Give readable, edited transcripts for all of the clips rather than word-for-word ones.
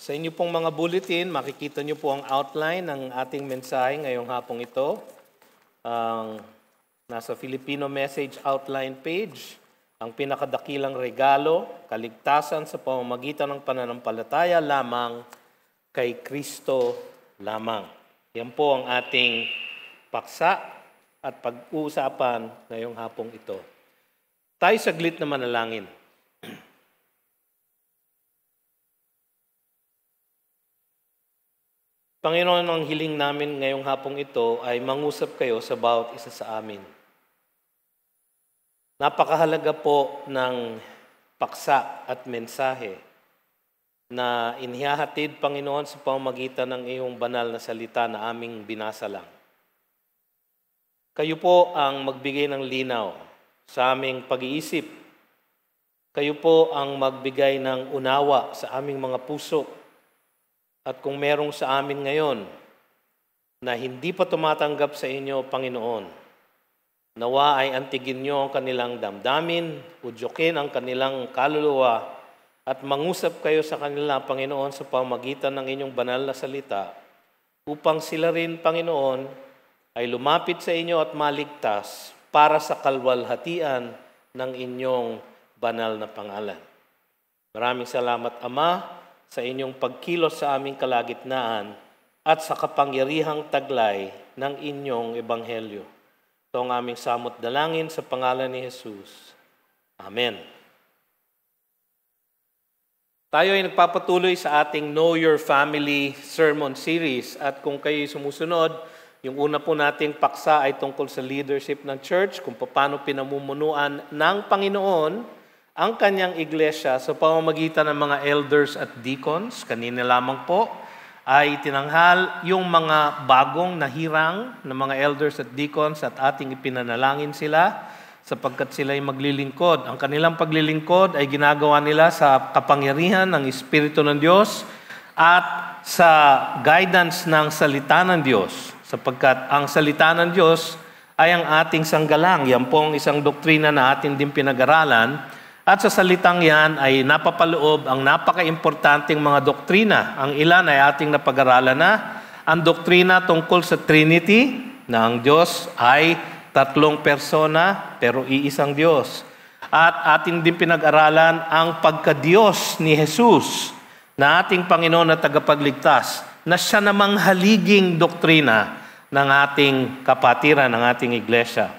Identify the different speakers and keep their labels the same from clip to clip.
Speaker 1: Sa inyo pong mga bulletin, makikita niyo po ang outline ng ating mensahe ngayong hapong ito. Nasa Filipino Message Outline page, ang pinakadakilang regalo, kaligtasan sa pamamagitan ng pananampalataya lamang kay Kristo lamang. Yan po ang ating paksa at pag-uusapan ngayong hapong ito. Tayo saglit na manalangin. Panginoon, ang hiling namin ngayong hapong ito ay mangusap kayo sa bawat isa sa amin. Napakahalaga po ng paksa at mensahe na inihahatid, Panginoon, sa pamamagitan ng iyong banal na salita na aming binasa lang. Kayo po ang magbigay ng linaw sa aming pag-iisip. Kayo po ang magbigay ng unawa sa aming mga puso. At kung merong sa amin ngayon na hindi pa tumatanggap sa inyo, Panginoon, nawa ay antigin niyo ang kanilang damdamin, udyokin ang kanilang kaluluwa, at mangusap kayo sa kanila, Panginoon, sa pamamagitan ng inyong banal na salita, upang sila rin, Panginoon, ay lumapit sa inyo at maligtas para sa kalwalhatian ng inyong banal na pangalan. Maraming salamat, Ama, sa inyong pagkilos sa aming kalagitnaan at sa kapangyarihang taglay ng inyong ebanghelyo. Ito ang aming samot dalangin sa pangalan ni Jesus. Amen. Tayo ay nagpapatuloy sa ating Know Your Family Sermon Series. At kung kayo sumusunod, yung una po nating paksa ay tungkol sa leadership ng church, kung paano pinamumunuan ng Panginoon ang kanyang iglesia sa pamamagitan ng mga elders at deacons. Kanina lamang po ay tinanghal yung mga bagong nahirang ng mga elders at deacons at ating ipinanalangin sila sapagkat sila ay maglilingkod. Ang kanilang paglilingkod ay ginagawa nila sa kapangyarihan ng Espiritu ng Diyos at sa guidance ng salita ng Diyos. Sapagkat ang salita ng Diyos ay ang ating sanggalang. Yan po ang isang doktrina na atin din pinag-aralan. At sa salitang yan ay napapaloob ang napaka-importanting mga doktrina. Ang ilan ay ating napag-aralan na. Ang doktrina tungkol sa Trinity, na ang Diyos ay tatlong persona pero iisang Diyos. At ating din pinag-aralan ang pagka-Diyos ni Jesus na ating Panginoon na tagapagligtas, na siya namang haliging doktrina ng ating kapatiran, ng ating iglesia.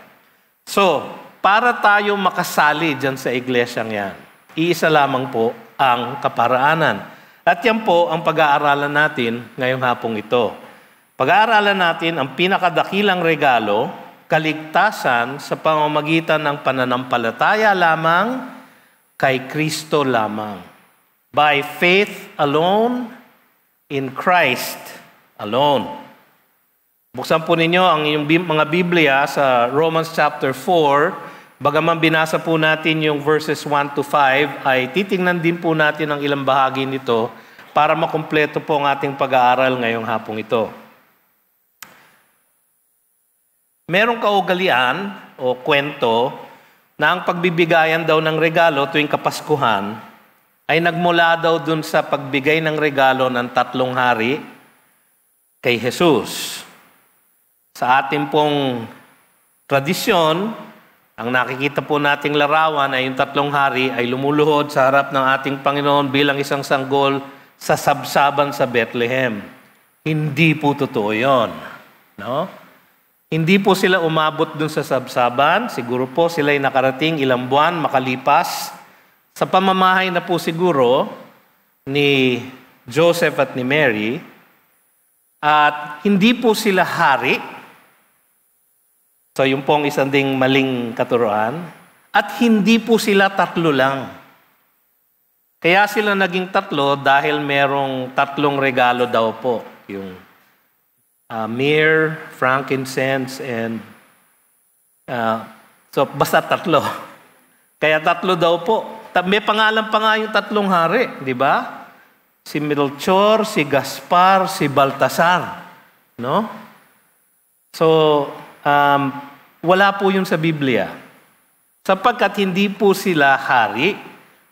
Speaker 1: So, para tayo makasali dyan sa iglesyang yan, iisa lamang po ang kaparaanan. At yan po ang pag-aaralan natin ngayong hapong ito. Pag-aaralan natin ang pinakadakilang regalo, kaligtasan sa pamamagitan ng pananampalataya lamang kay Kristo lamang. By faith alone, in Christ alone. Buksan po ninyo ang inyong mga Biblia sa Romans chapter 4. Bagaman binasa po natin yung verses 1 to 5, ay titingnan din po natin ang ilang bahagi nito para makumpleto po ang ating pag-aaral ngayong hapong ito. Merong kaugalian o kwento na ang pagbibigayan daw ng regalo tuwing Kapaskuhan ay nagmula daw dun sa pagbigay ng regalo ng tatlong hari kay Jesus. Sa ating pong tradisyon, ang nakikita po nating larawan ay yung tatlong hari ay lumuluhod sa harap ng ating Panginoon bilang isang sanggol sa sabsaban sa Bethlehem. Hindi po totoo yun. No? Hindi po sila umabot dun sa sabsaban. Siguro po sila ay nakarating ilang buwan makalipas. Sa pamamahay na po siguro ni Joseph at ni Mary. At hindi po sila hari. So, yung pong isang ding maling katuruan. At hindi po sila tatlo lang. Kaya sila naging tatlo dahil merong tatlong regalo daw po. Yung myrrh, frankincense, and so basta tatlo. Kaya tatlo daw po. May pangalan pa nga yung tatlong hari, di ba? Si Melchor, si Gaspar, si Baltasar. No? So, wala po yun sa Biblia. Sapagkat hindi po sila hari,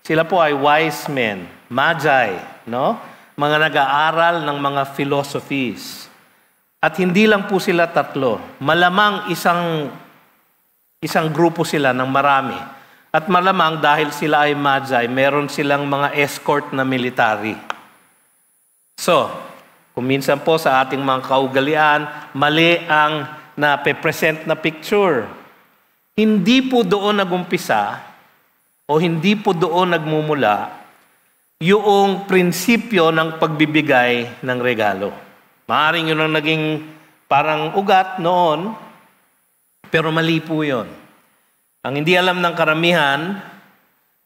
Speaker 1: sila po ay wise men, magi, no? mga nag-aaral ng mga philosophies. At hindi lang po sila tatlo. Malamang isang grupo sila ng marami. At malamang dahil sila ay magi, meron silang mga escort na military. So, kung minsan po sa ating mga kaugalian, mali ang na-present na picture. Hindi po doon nagumpisa o hindi po doon nagmumula yung prinsipyo ng pagbibigay ng regalo. Maaaring yun ang naging parang ugat noon, pero mali po yun. Ang hindi alam ng karamihan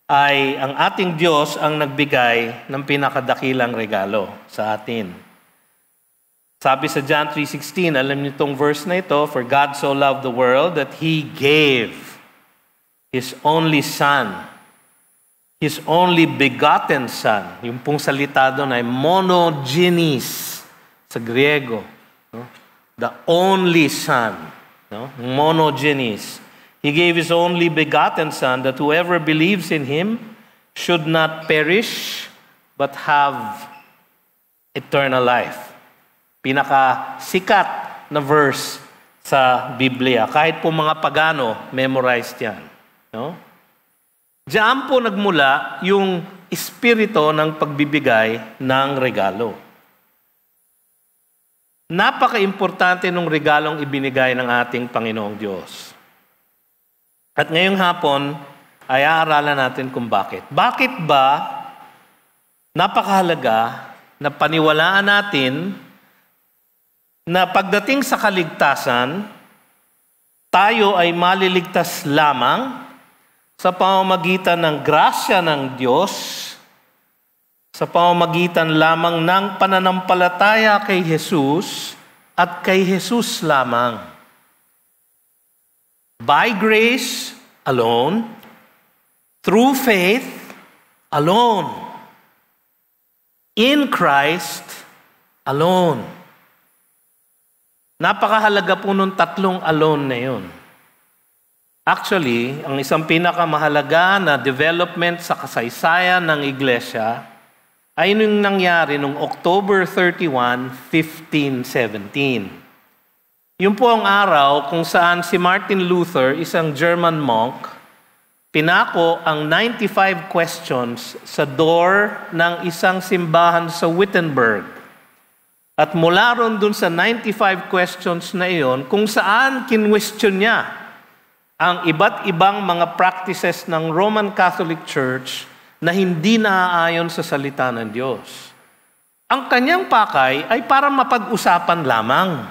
Speaker 1: ay ang ating Diyos ang nagbigay ng pinakadakilang regalo sa atin. Sabi sa John 3:16, alam niyo itong verse na ito, "For God so loved the world that He gave His only Son, His only begotten Son." Yung pong salita doon ay monogenes sa Griego. No? The only Son. No? Monogenes. He gave His only begotten Son that whoever believes in Him should not perish but have eternal life. Pinakasikat na verse sa Biblia. Kahit po mga pagano, memorized yan. No? Diyan po nagmula yung espiritu ng pagbibigay ng regalo. Napaka-importante ng regalong ibinigay ng ating Panginoong Diyos. At ngayong hapon, ay aaralan natin kung bakit. Bakit ba napakahalaga na paniwalaan natin na pagdating sa kaligtasan, tayo ay maliligtas lamang sa pamamagitan ng grasya ng Diyos, sa pamamagitan lamang ng pananampalataya kay Jesus at kay Jesus lamang. By grace alone, through faith alone, in Christ alone. Napakahalaga po nung tatlong alone na yun. Actually, ang isang pinakamahalaga na development sa kasaysayan ng iglesia ay nung nangyari noong October 31, 1517. Yun po ang araw kung saan si Martin Luther, isang German monk, pinako ang 95 questions sa door ng isang simbahan sa Wittenberg. At mula ron dun sa 95 questions na iyon, kung saan kinwestiyon niya ang iba't ibang mga practices ng Roman Catholic Church na hindi naaayon sa salita ng Diyos. Ang kanyang pakay ay para mapag-usapan lamang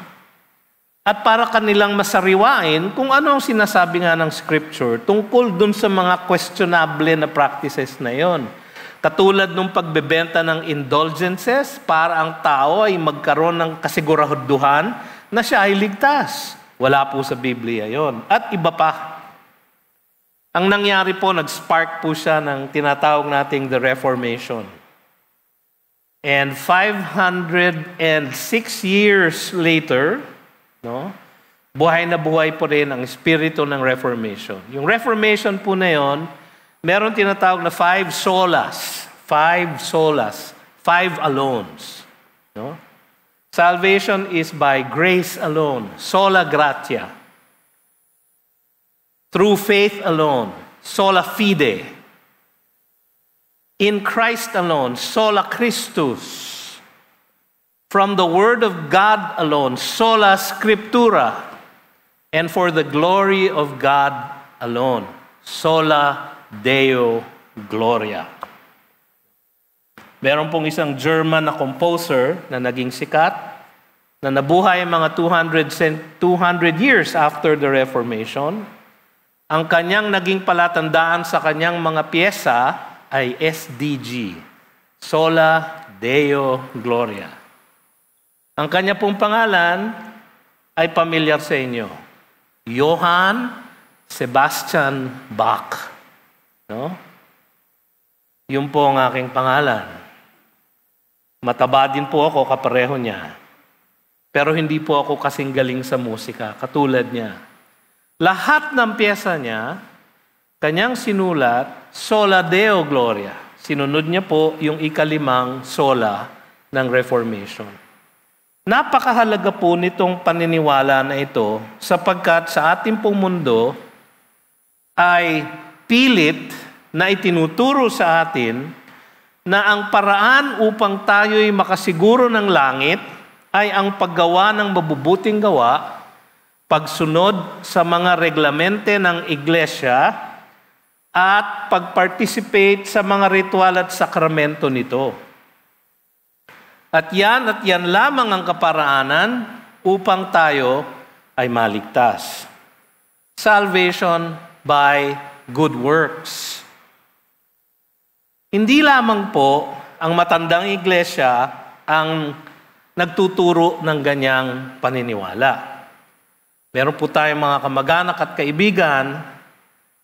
Speaker 1: at para kanilang masariwain kung ano ang sinasabi nga ng Scripture tungkol dun sa mga questionable na practices na iyon. Katulad nung pagbebenta ng indulgences para ang tao ay magkaroon ng kasiguraduhan na siya ay ligtas. Wala po sa Biblia yon. At iba pa. Ang nangyari po, nag-spark po siya ng tinatawag nating the Reformation. And 506 years later, no, buhay na buhay po rin ang espiritu ng Reformation. Yung Reformation po na yon, meron tinatawag na 5 solas, 5 alones. No? Salvation is by grace alone, sola gratia. Through faith alone, sola fide. In Christ alone, sola Christus. From the Word of God alone, sola Scriptura. And for the glory of God alone, sola Deo Gloria. Meron pong isang German na composer na naging sikat, na nabuhay mga 200 years after the Reformation. Ang kanyang naging palatandaan sa kanyang mga piyesa ay SDG, Sola Deo Gloria. Ang kanya pong pangalan ay pamilyar sa inyo, Johann Sebastian Bach. No? Yun po ang aking pangalan. Mataba din po ako, kapareho niya. Pero hindi po ako kasing galing sa musika, katulad niya. Lahat ng piyesa niya, kanyang sinulat, Sola Deo Gloria. Sinunod niya po yung ikalimang sola ng Reformation. Napakahalaga po nitong paniniwala na ito sapagkat sa ating pong mundo ay pilit na itinuturo sa atin na ang paraan upang tayo'y makasiguro ng langit ay ang paggawa ng mabubuting gawa, pagsunod sa mga reglamente ng iglesia, at pag-participate sa mga ritual at sakramento nito. At yan lamang ang kaparaanan upang tayo ay maligtas. Salvation by good works. Hindi lamang po ang matandang iglesia ang nagtuturo ng ganyang paniniwala. Meron po tayong mga kamag-anak at kaibigan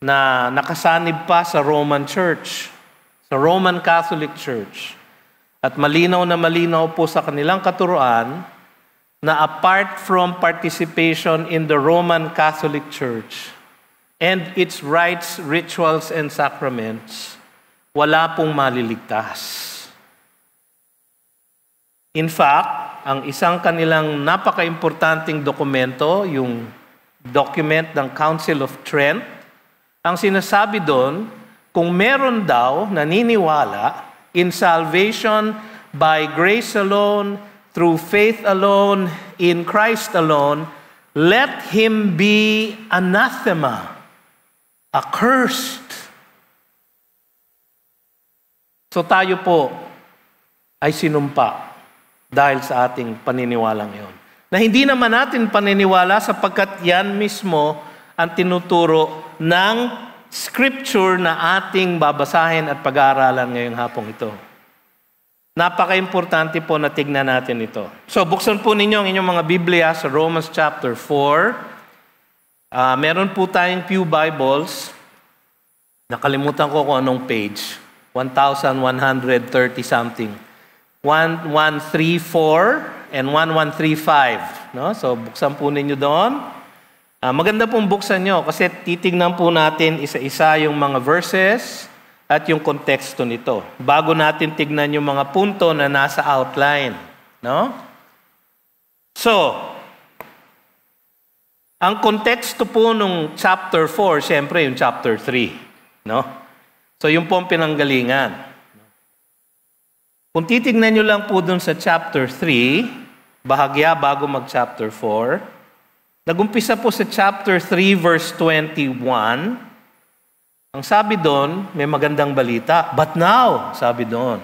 Speaker 1: na nakasanib pa sa Roman Church, sa Roman Catholic Church. At malinaw na malinaw po sa kanilang katuruan na apart from participation in the Roman Catholic Church and its rites, rituals, and sacraments, wala pong maliligtas. In fact, ang isang kanilang napaka-importanting dokumento, yung document ng Council of Trent, ang sinasabi doon, kung meron daw naniniwala in salvation by grace alone, through faith alone, in Christ alone, let him be anathema, accursed. So tayo po ay sinumpa dahil sa ating paniniwalang iyon. Na hindi naman natin paniniwala sapagkat yan mismo ang tinuturo ng scripture na ating babasahin at pag-aaralan ngayong hapong ito. Napaka-importante po na tignan natin ito. So, buksan po ninyo ang inyong mga Biblia sa Romans chapter 4. Meron po tayong pew Bibles. Nakalimutan ko kung anong page. 1,130 something. 1134 and 1135. No? So, buksan po ninyo doon. Maganda pong buksan nyo kasi titignan po natin isa-isa yung mga verses at yung konteksto nito. Bago natin tignan yung mga punto na nasa outline. No? So, ang konteksto po nung chapter 4, siyempre yung chapter 3. No? So, yung po ang pinanggalingan. Kung titignan nyo lang po dun sa chapter 3, bahagya bago mag-chapter 4, nagumpisa po sa chapter 3 verse 21, ang sabi doon, may magandang balita. But now, sabi doon,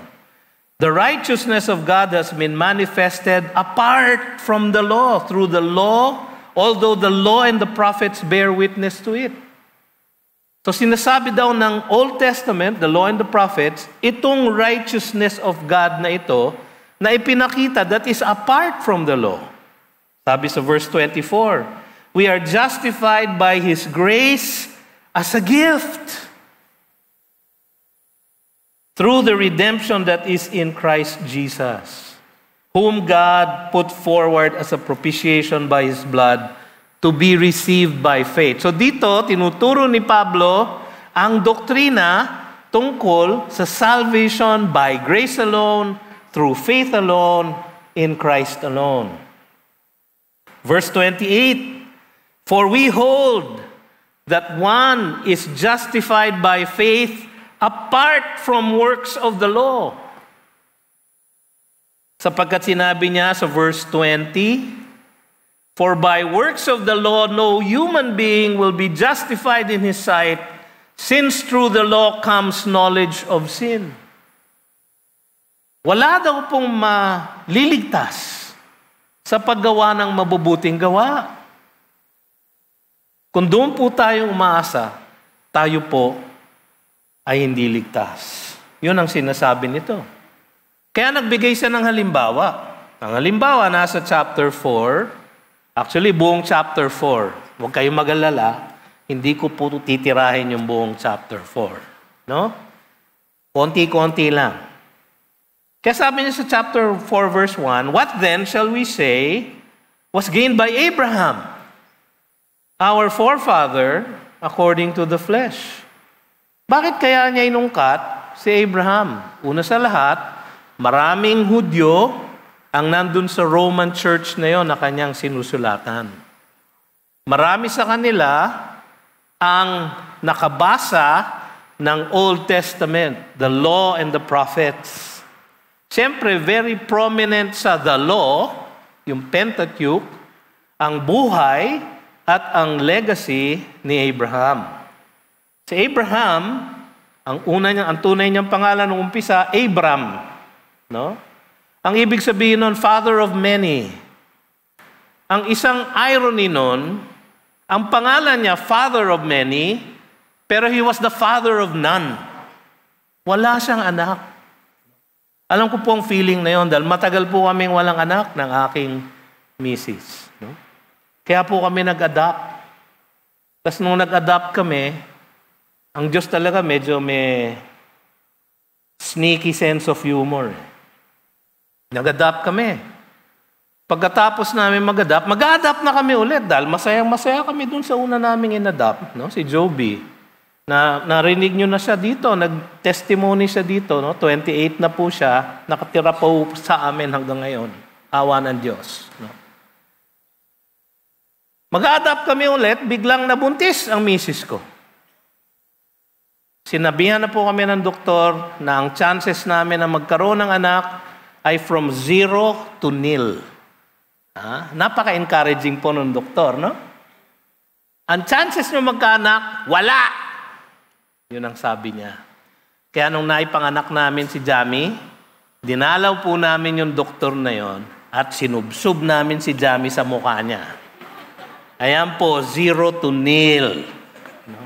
Speaker 1: the righteousness of God has been manifested apart from the law, through the law, although the law and the prophets bear witness to it. So sinasabi daw ng Old Testament, the law and the prophets, itong righteousness of God na ito, na ipinakita that is apart from the law. Sabi sa verse 24, we are justified by His grace as a gift through the redemption that is in Christ Jesus, whom God put forward as a propitiation by His blood to be received by faith. So dito, tinuturo ni Pablo ang doktrina tungkol sa salvation by grace alone, through faith alone, in Christ alone. Verse 28, for we hold that one is justified by faith apart from works of the law. Sapagkat sinabi niya sa verse 20, for by works of the law no human being will be justified in his sight, since through the law comes knowledge of sin. Wala daw pong maliligtas sa paggawa ng mabubuting gawa. Kung doon po tayong umaasa, tayo po ay hindi ligtas. Yun ang sinasabi nito. Kaya nagbigay siya ng halimbawa. Ang halimbawa nasa chapter 4, actually buong chapter 4. Huwag kayong mag-alala, hindi ko po titirahin yung buong chapter 4. No? Konti-konti lang. Kaya sabi niya sa chapter 4 verse 1, what then shall we say was gained by Abraham, our forefather, according to the flesh? Bakit kaya niya inungkat si Abraham? Una sa lahat, Maraming Hudyo ang nandun sa Roman Church na yon na kanyang sinusulatan. Marami sa kanila ang nakabasa ng Old Testament, the Law and the Prophets. Siyempre, very prominent sa the Law, yung Pentateuch, ang buhay at ang legacy ni Abraham. Si Abraham, ang tunay niyang pangalan ng umpisa, Abram. No? Ang ibig sabihin nun, father of many. Ang isang irony nun, ang pangalan niya, father of many, pero he was the father of none. Wala siyang anak. Alam ko po ang feeling na yun dahil matagal po kaming walang anak ng aking misis. No? Kaya po kami nag-adopt. Tapos nung nag-adopt kami, ang Diyos talaga medyo may sneaky sense of humor. Nag-adopt kami. Pagkatapos namin mag-adopt na kami ulit dahil masayang-masaya kami dun sa una naming in-adopt, no? Si Joby. Narinig nyo na siya dito, nag-testimony siya dito, no? 28 na po siya, nakatira po sa amin hanggang ngayon. Awa ng Diyos. No? Mag-a-adopt kami ulit, biglang nabuntis ang misis ko. Sinabihan na po kami ng doktor na ang chances namin na magkaroon ng anak ay from 0 to 0. Napaka-encouraging po ng doktor, no? Ang chances nyo magkaanak, wala! Yun ang sabi niya. Kaya nung naipanganak namin si Jamie, dinalaw po namin yung doktor na yon at sinubsub namin si Jamie sa mukha niya. Ayan po, 0 to 0. No?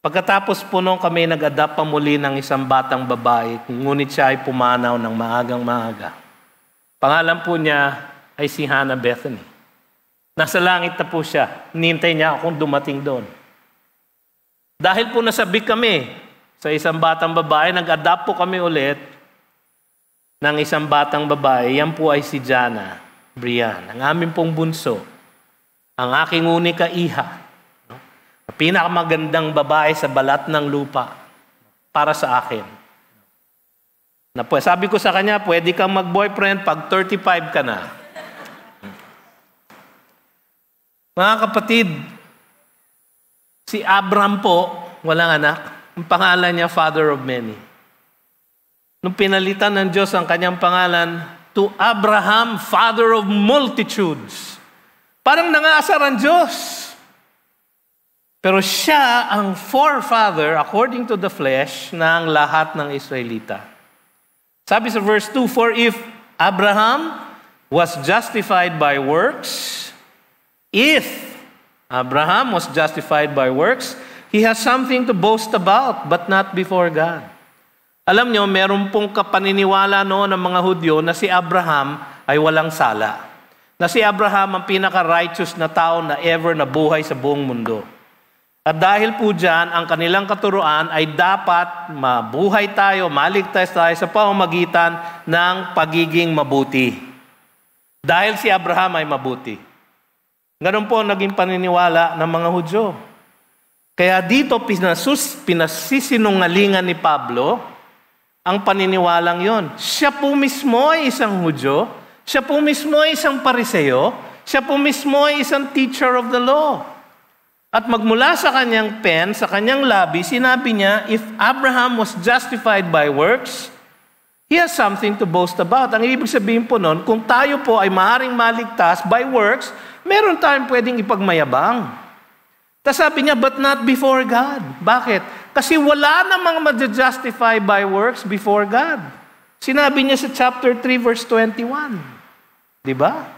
Speaker 1: Pagkatapos po nung kami nag-adopt pa muli ng isang batang babae, ngunit siya ay pumanaw ng maagang maaga. Pangalan po niya ay si Hannah Bethany. Nasa langit na po siya. Hinihintay niya akong dumating doon. Dahil po nasabik kami sa isang batang babae, nag-adopt po kami ulit ng isang batang babae. Yan po ay si Jana Brian, ang aming pong bunso, ang aking unika iha, no? Pinakamagandang babae sa balat ng lupa para sa akin. Sabi ko sa kanya, pwede kang mag-boyfriend pag 35 ka na. Mga kapatid, si Abram po, walang anak. Ang pangalan niya, father of many. Nung pinalitan ng Diyos ang kanyang pangalan, to Abraham, father of multitudes. Parang nangaasar ang Diyos. Pero siya ang forefather, according to the flesh, ng lahat ng Israelita. Sabi sa verse 2, for if Abraham was justified by works, if Abraham was justified by works, he has something to boast about, but not before God. Alam nyo, meron pong kapaniniwala noon ng mga Hudyo na si Abraham ay walang sala. Na si Abraham ang pinaka-righteous na tao na ever na buhay sa buong mundo. At dahil po dyan, ang kanilang katuruan ay dapat mabuhay tayo, maligtas tayo sa pamamagitan ng pagiging mabuti. Dahil si Abraham ay mabuti. Ganun po naging paniniwala ng mga Hudyo. Kaya dito pinasisinungalingan ni Pablo ang paniniwalang yon. Siya po mismo ay isang Hudyo, siya po mismo ay isang Pariseo, siya po mismo ay isang teacher of the law. At magmula sa kanyang pen, sa kanyang labi, sinabi niya, if Abraham was justified by works, he has something to boast about. Ang ibig sabihin po nun, kung tayo po ay maaaring maligtas by works, meron tayong pwedeng ipagmayabang. Tapos sabi niya, but not before God. Bakit? Kasi wala namang ma-justify by works before God. Sinabi niya sa chapter 3, verse 21. Diba?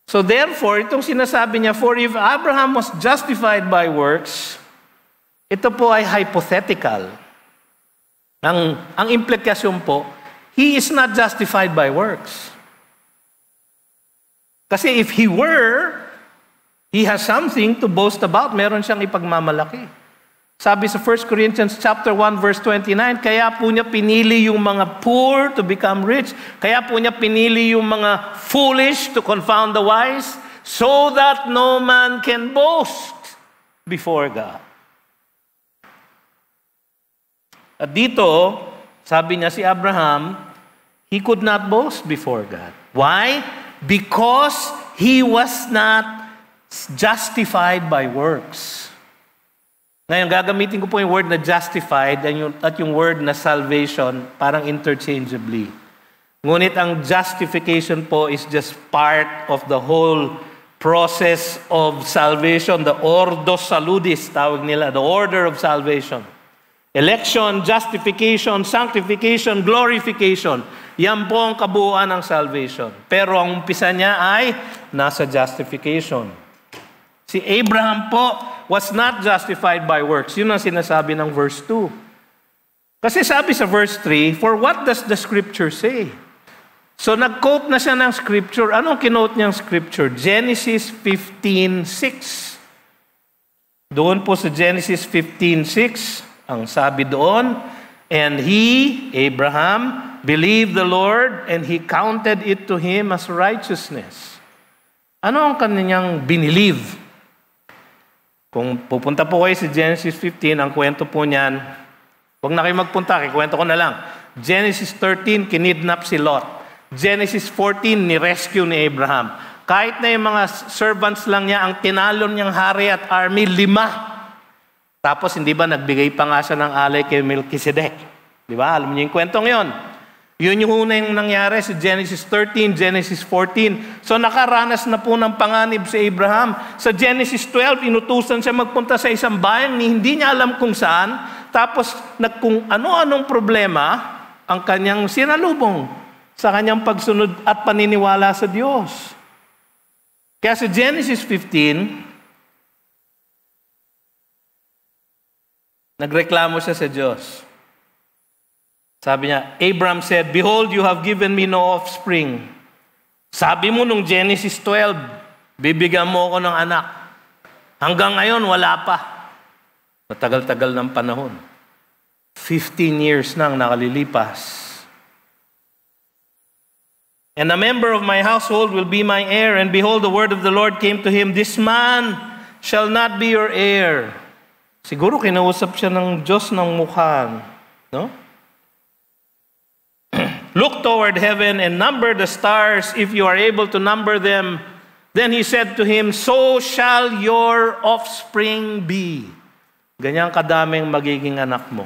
Speaker 1: So therefore, itong sinasabi niya, for if Abraham was justified by works, ito po ay hypothetical. Ang implikasyon po, he is not justified by works. Kasi if he were, he has something to boast about. Meron siyang ipagmamalaki. Sabi sa 1 Corinthians chapter 1 verse 29, kaya po niya pinili yung mga poor to become rich. Kaya po niya pinili yung mga foolish to confound the wise, so that no man can boast before God. At dito, Sabi niya si Abraham, he could not boast before God. Why? Because he was not justified by works. Ngayon, gagamitin ko po yung word na justified at yung word na salvation parang interchangeably. Ngunit ang justification po is just part of the whole process of salvation, the ordo saludis, tawag nila, the order of salvation. Election, justification, sanctification, glorification. Yan po ang kabuuan ng salvation. Pero ang umpisa niya ay nasa justification. Si Abraham po was not justified by works. Yun ang sinasabi ng verse 2. Kasi sabi sa verse 3, for what does the scripture say? So nag-quote na siya ng scripture. Anong kinote niyang scripture? Genesis 15:6. Doon po sa Genesis 15:6, ang sabi doon, and he, Abraham, believed the Lord and he counted it to him as righteousness. Ano ang kanyang binilieve? Kung pupunta po kayo sa Genesis 15, ang kwento po niyan, huwag na kayo magpunta, kwento ko na lang. Genesis 13, kinidnap si Lot. Genesis 14, ni-rescue ni Abraham. Kahit na yung mga servants lang niya, ang tinalon niyang hari at army, 5. Tapos hindi ba nagbigay pa nga siya ng alay kay Melchizedek? Di ba? Alam niyo yung kwentong yon. Yun yung una yung nangyari sa Genesis 13, Genesis 14. So nakaranas na po ng panganib si Abraham. Sa Genesis 12, inutusan siya magpunta sa isang bayan ni hindi niya alam kung saan. Tapos kung ano-anong problema ang kanyang sinalubong sa kanyang pagsunod at paniniwala sa Diyos. Kaya sa Genesis 15, nagreklamo siya sa Diyos. Sabi niya, Abraham said, behold, you have given me no offspring. Sabi mo nung Genesis 12, bibigyan mo ako ng anak. Hanggang ngayon, wala pa. Matagal-tagal ng panahon. 15 years nang nakalilipas. And a member of my household will be my heir. And behold, the word of the Lord came to him, this man shall not be your heir. Siguro kinausap siya ng Diyos ng mukha. No? Look toward heaven and number the stars if you are able to number them. Then he said to him, so shall your offspring be. Ganyang kadaming magiging anak mo.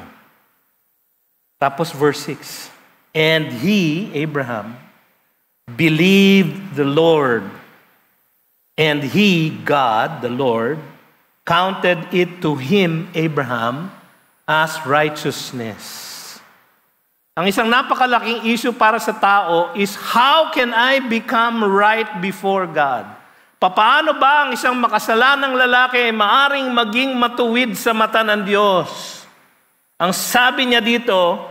Speaker 1: Tapos verse 6. And he, Abraham, believed the Lord. And he, God, the Lord, counted it to him, Abraham, as righteousness. Ang isang napakalaking issue para sa tao is, how can I become right before God? Paano ba ang isang makasalanang lalaki ay maaring maging matuwid sa mata ng Diyos? Ang sabi niya dito,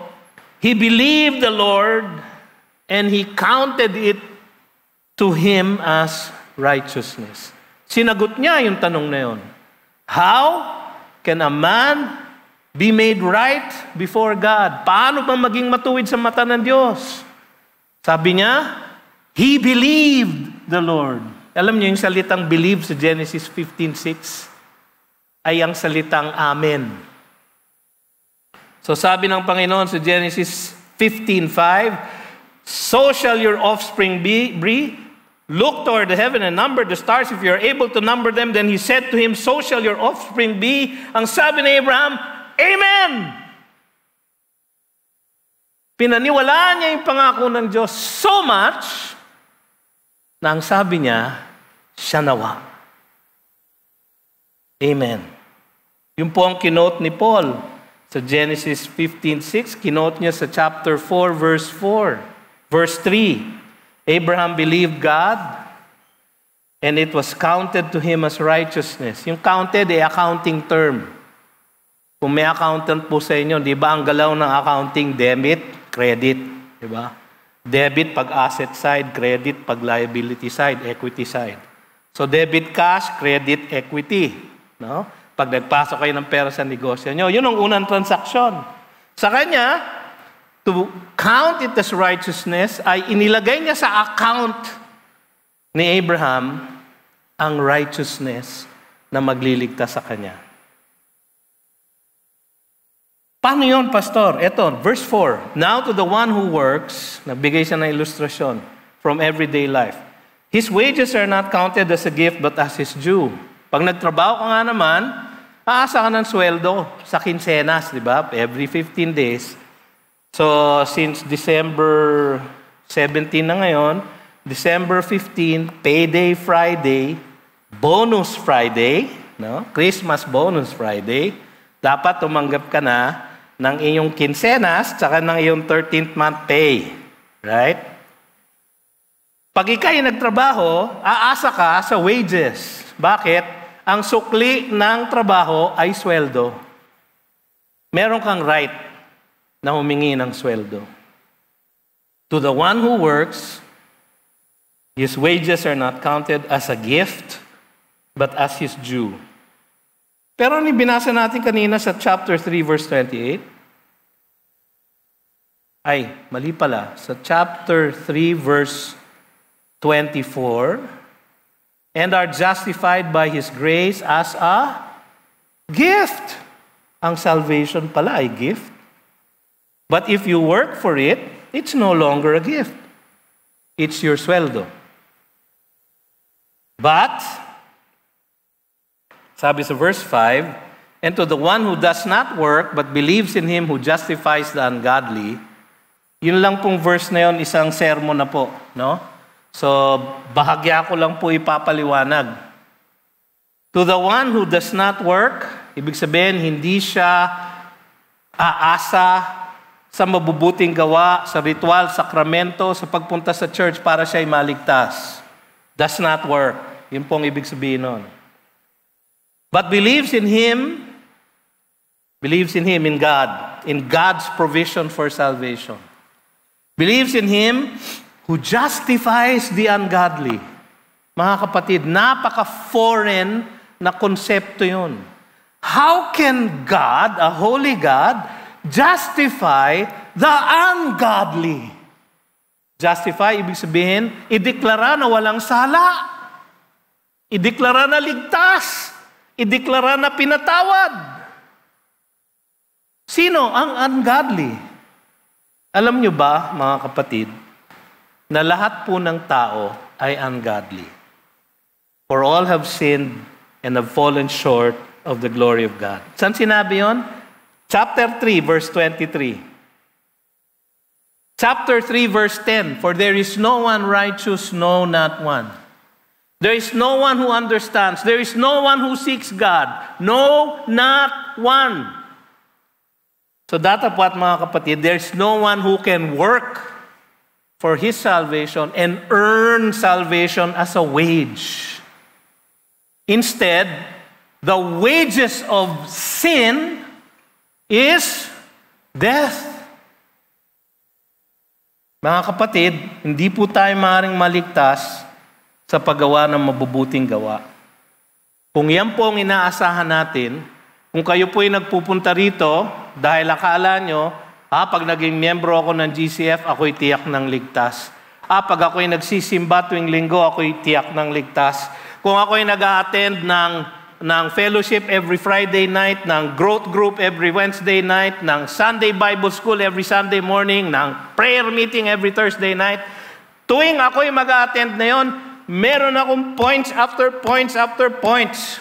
Speaker 1: he believed the Lord and he counted it to him as righteousness. Sinagot niya yung tanong na yun. How can a man be made right before God? Paano ba maging matuwid sa mata ng Diyos? Sabi niya, he believed the Lord. Alam niyo yung salitang believe sa Genesis 15:6 ay ang salitang amen. So sabi ng Panginoon sa Genesis 15:5, so shall your offspring be. Look toward the heaven and number the stars if you are able to number them. Then he said to him, so shall your offspring be. Ang sabi ni Abraham, amen! Pinaniwalaan niya yung pangako ng Diyos so much na ang sabi niya, siya nawa. Amen. Yun po ang kinote ni Paul sa Genesis 15:6. Kinote niya sa chapter 4, verse 4. Verse 3, Abraham believed God and it was counted to him as righteousness. Yung counted ay accounting term. Kung may accountant po sa inyo, di ba ang galaw ng accounting, debit, credit, di ba? Debit pag asset side, credit pag liability side, equity side. So debit cash, credit equity, no? Pag nagpasok kayo ng pera sa negosyo nyo, yun ang unang transaksyon. Sa kanya, to count it as righteousness ay inilagay niya sa account ni Abraham ang righteousness na magliligtas sa kanya. Paano yun, Pastor? Ito, verse 4. Now to the one who works, nagbigay siya ng ilustrasyon from everyday life. His wages are not counted as a gift but as his due. Pag nagtrabaho ka nga naman, aasa ka ng sweldo sa quincenas, di ba? Every 15 days. So, since December 17 na ngayon, December 15, payday Friday, bonus Friday, no? Christmas bonus Friday, dapat tumanggap ka na ng iyong quincenas tsaka ng iyong 13th month pay. Right? Pag ikay nagtrabaho, aasa ka sa wages. Bakit? Ang sukli ng trabaho ay sweldo. Meron kang right na humingi ng sweldo. To the one who works, his wages are not counted as a gift, but as his due. Pero ano binasa natin kanina sa chapter 3, verse 28? Ay, mali pala. Sa chapter 3, verse 24, and are justified by His grace as a gift. Ang salvation pala ay gift. But if you work for it, it's no longer a gift. It's your sweldo. But, sabi sa verse 5, and to the one who does not work but believes in Him who justifies the ungodly, yun lang pong verse na yun, isang sermon na po, no? So, bahagya ko lang po ipapaliwanag. To the one who does not work, ibig sabihin, hindi siya aasa sa mabubuting gawa, sa ritual, sakramento, sa pagpunta sa church para siya'y maligtas. Does not work. Yun pong ibig sabihin nun. But believes in Him, in God, in God's provision for salvation. Believes in Him who justifies the ungodly. Mga kapatid, napaka-foreign na konsepto yun. How can God, a holy God, justify the ungodly? Justify, ibig sabihin, ideklara na walang sala. Ideklara na ligtas. Ideklara na pinatawad. Sino ang ungodly? Alam nyo ba, mga kapatid, na lahat po ng tao ay ungodly. For all have sinned and have fallen short of the glory of God. Saan sinabi yon? Chapter 3, verse 23. Chapter 3, verse 10. For there is no one righteous, no, not one. There is no one who understands. There is no one who seeks God. No, not one. So datapat mga kapatid, there's no one who can work for his salvation and earn salvation as a wage. Instead, the wages of sin is death. Mga kapatid, hindi po tayo maaaring maligtas sa paggawa ng mabubuting gawa. Kung yan po ang inaasahan natin, kung kayo po ay nagpupunta rito, dahil akala nyo, pag naging miyembro ako ng GCF, ako'y tiyak ng ligtas. Pag ako'y nagsisimba tuwing linggo, ako'y tiyak ng ligtas. Kung ako'y nag-a-attend ng fellowship every Friday night, ng growth group every Wednesday night, ng Sunday Bible School every Sunday morning, ng prayer meeting every Thursday night, tuwing ako'y mag-a-attend na yon, meron akong points after points after points.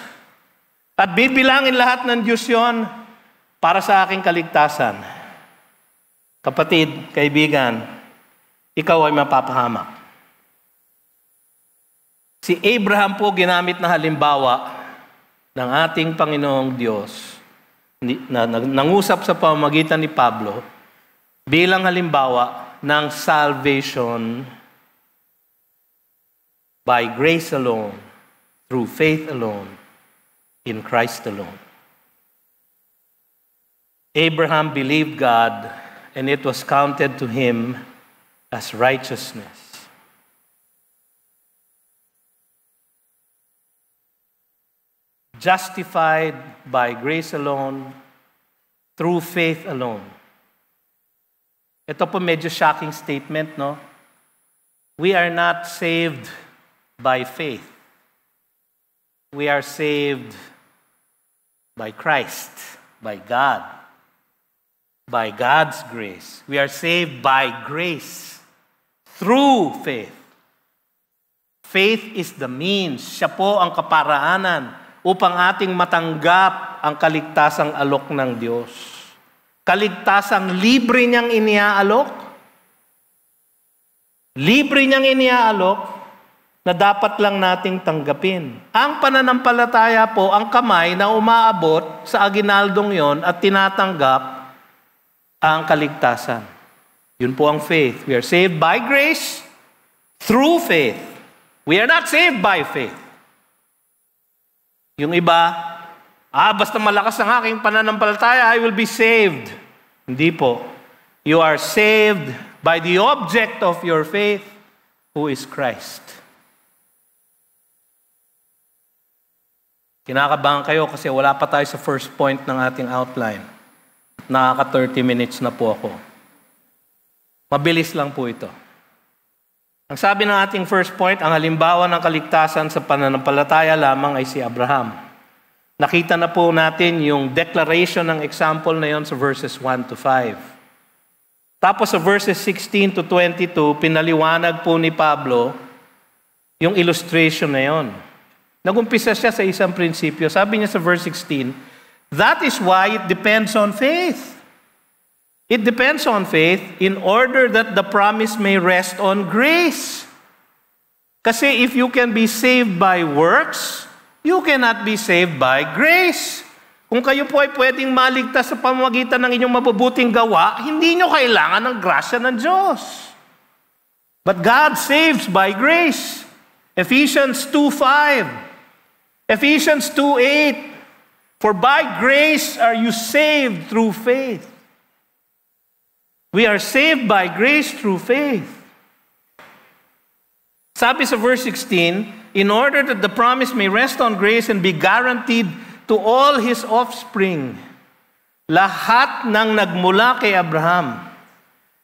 Speaker 1: At bibilangin lahat ng Diyos yon para sa aking kaligtasan. Kapatid, kaibigan, ikaw ay mapapahamak. Si Abraham po ginamit na halimbawa ng ating Panginoong Diyos na nangusap sa pamamagitan ni Pablo bilang halimbawa ng salvation by grace alone, through faith alone, in Christ alone. Abraham believed God, and it was counted to him as righteousness. Justified by grace alone, through faith alone. Ito po medyo shocking statement, no? We are not saved by faith. We are saved by Christ, by God. By God's grace. We are saved by grace. Through faith. Faith is the means. Siya po ang kaparaanan upang ating matanggap ang kaligtasang alok ng Diyos. Kaligtasang libre niyang iniaalok. Libre niyang iniaalok na dapat lang nating tanggapin. Ang pananampalataya po, ang kamay na umaabot sa aginaldong yon at tinatanggap ang kaligtasan. Yun po ang faith. We are saved by grace through faith. We are not saved by faith. Yung iba, basta malakas ang aking pananampalataya, I will be saved. Hindi po. You are saved by the object of your faith, who is Christ. Kinakabahan kayo kasi wala pa tayo sa first point ng ating outline. Nakaka 30 minutes na po ako. Mabilis lang po ito. Ang sabi ng ating first point, ang halimbawa ng kaligtasan sa pananampalataya lamang ay si Abraham. Nakita na po natin yung declaration ng example na yon sa verses 1 to 5. Tapos sa verses 16 to 22, pinaliwanag po ni Pablo yung illustration na yon. Nagumpisa siya sa isang prinsipyo. Sabi niya sa verse 16, that is why it depends on faith. It depends on faith in order that the promise may rest on grace. Kasi if you can be saved by works, you cannot be saved by grace. Kung kayo po ay pwedeng maligtas sa pamamagitan ng inyong mabubuting gawa, hindi nyo kailangan ng grasya ng Diyos. But God saves by grace. Ephesians 2:5. Ephesians 2:8, for by grace are you saved through faith. We are saved by grace through faith. Sabi sa verse 16, in order that the promise may rest on grace and be guaranteed to all his offspring. Lahat ng nagmula kay Abraham.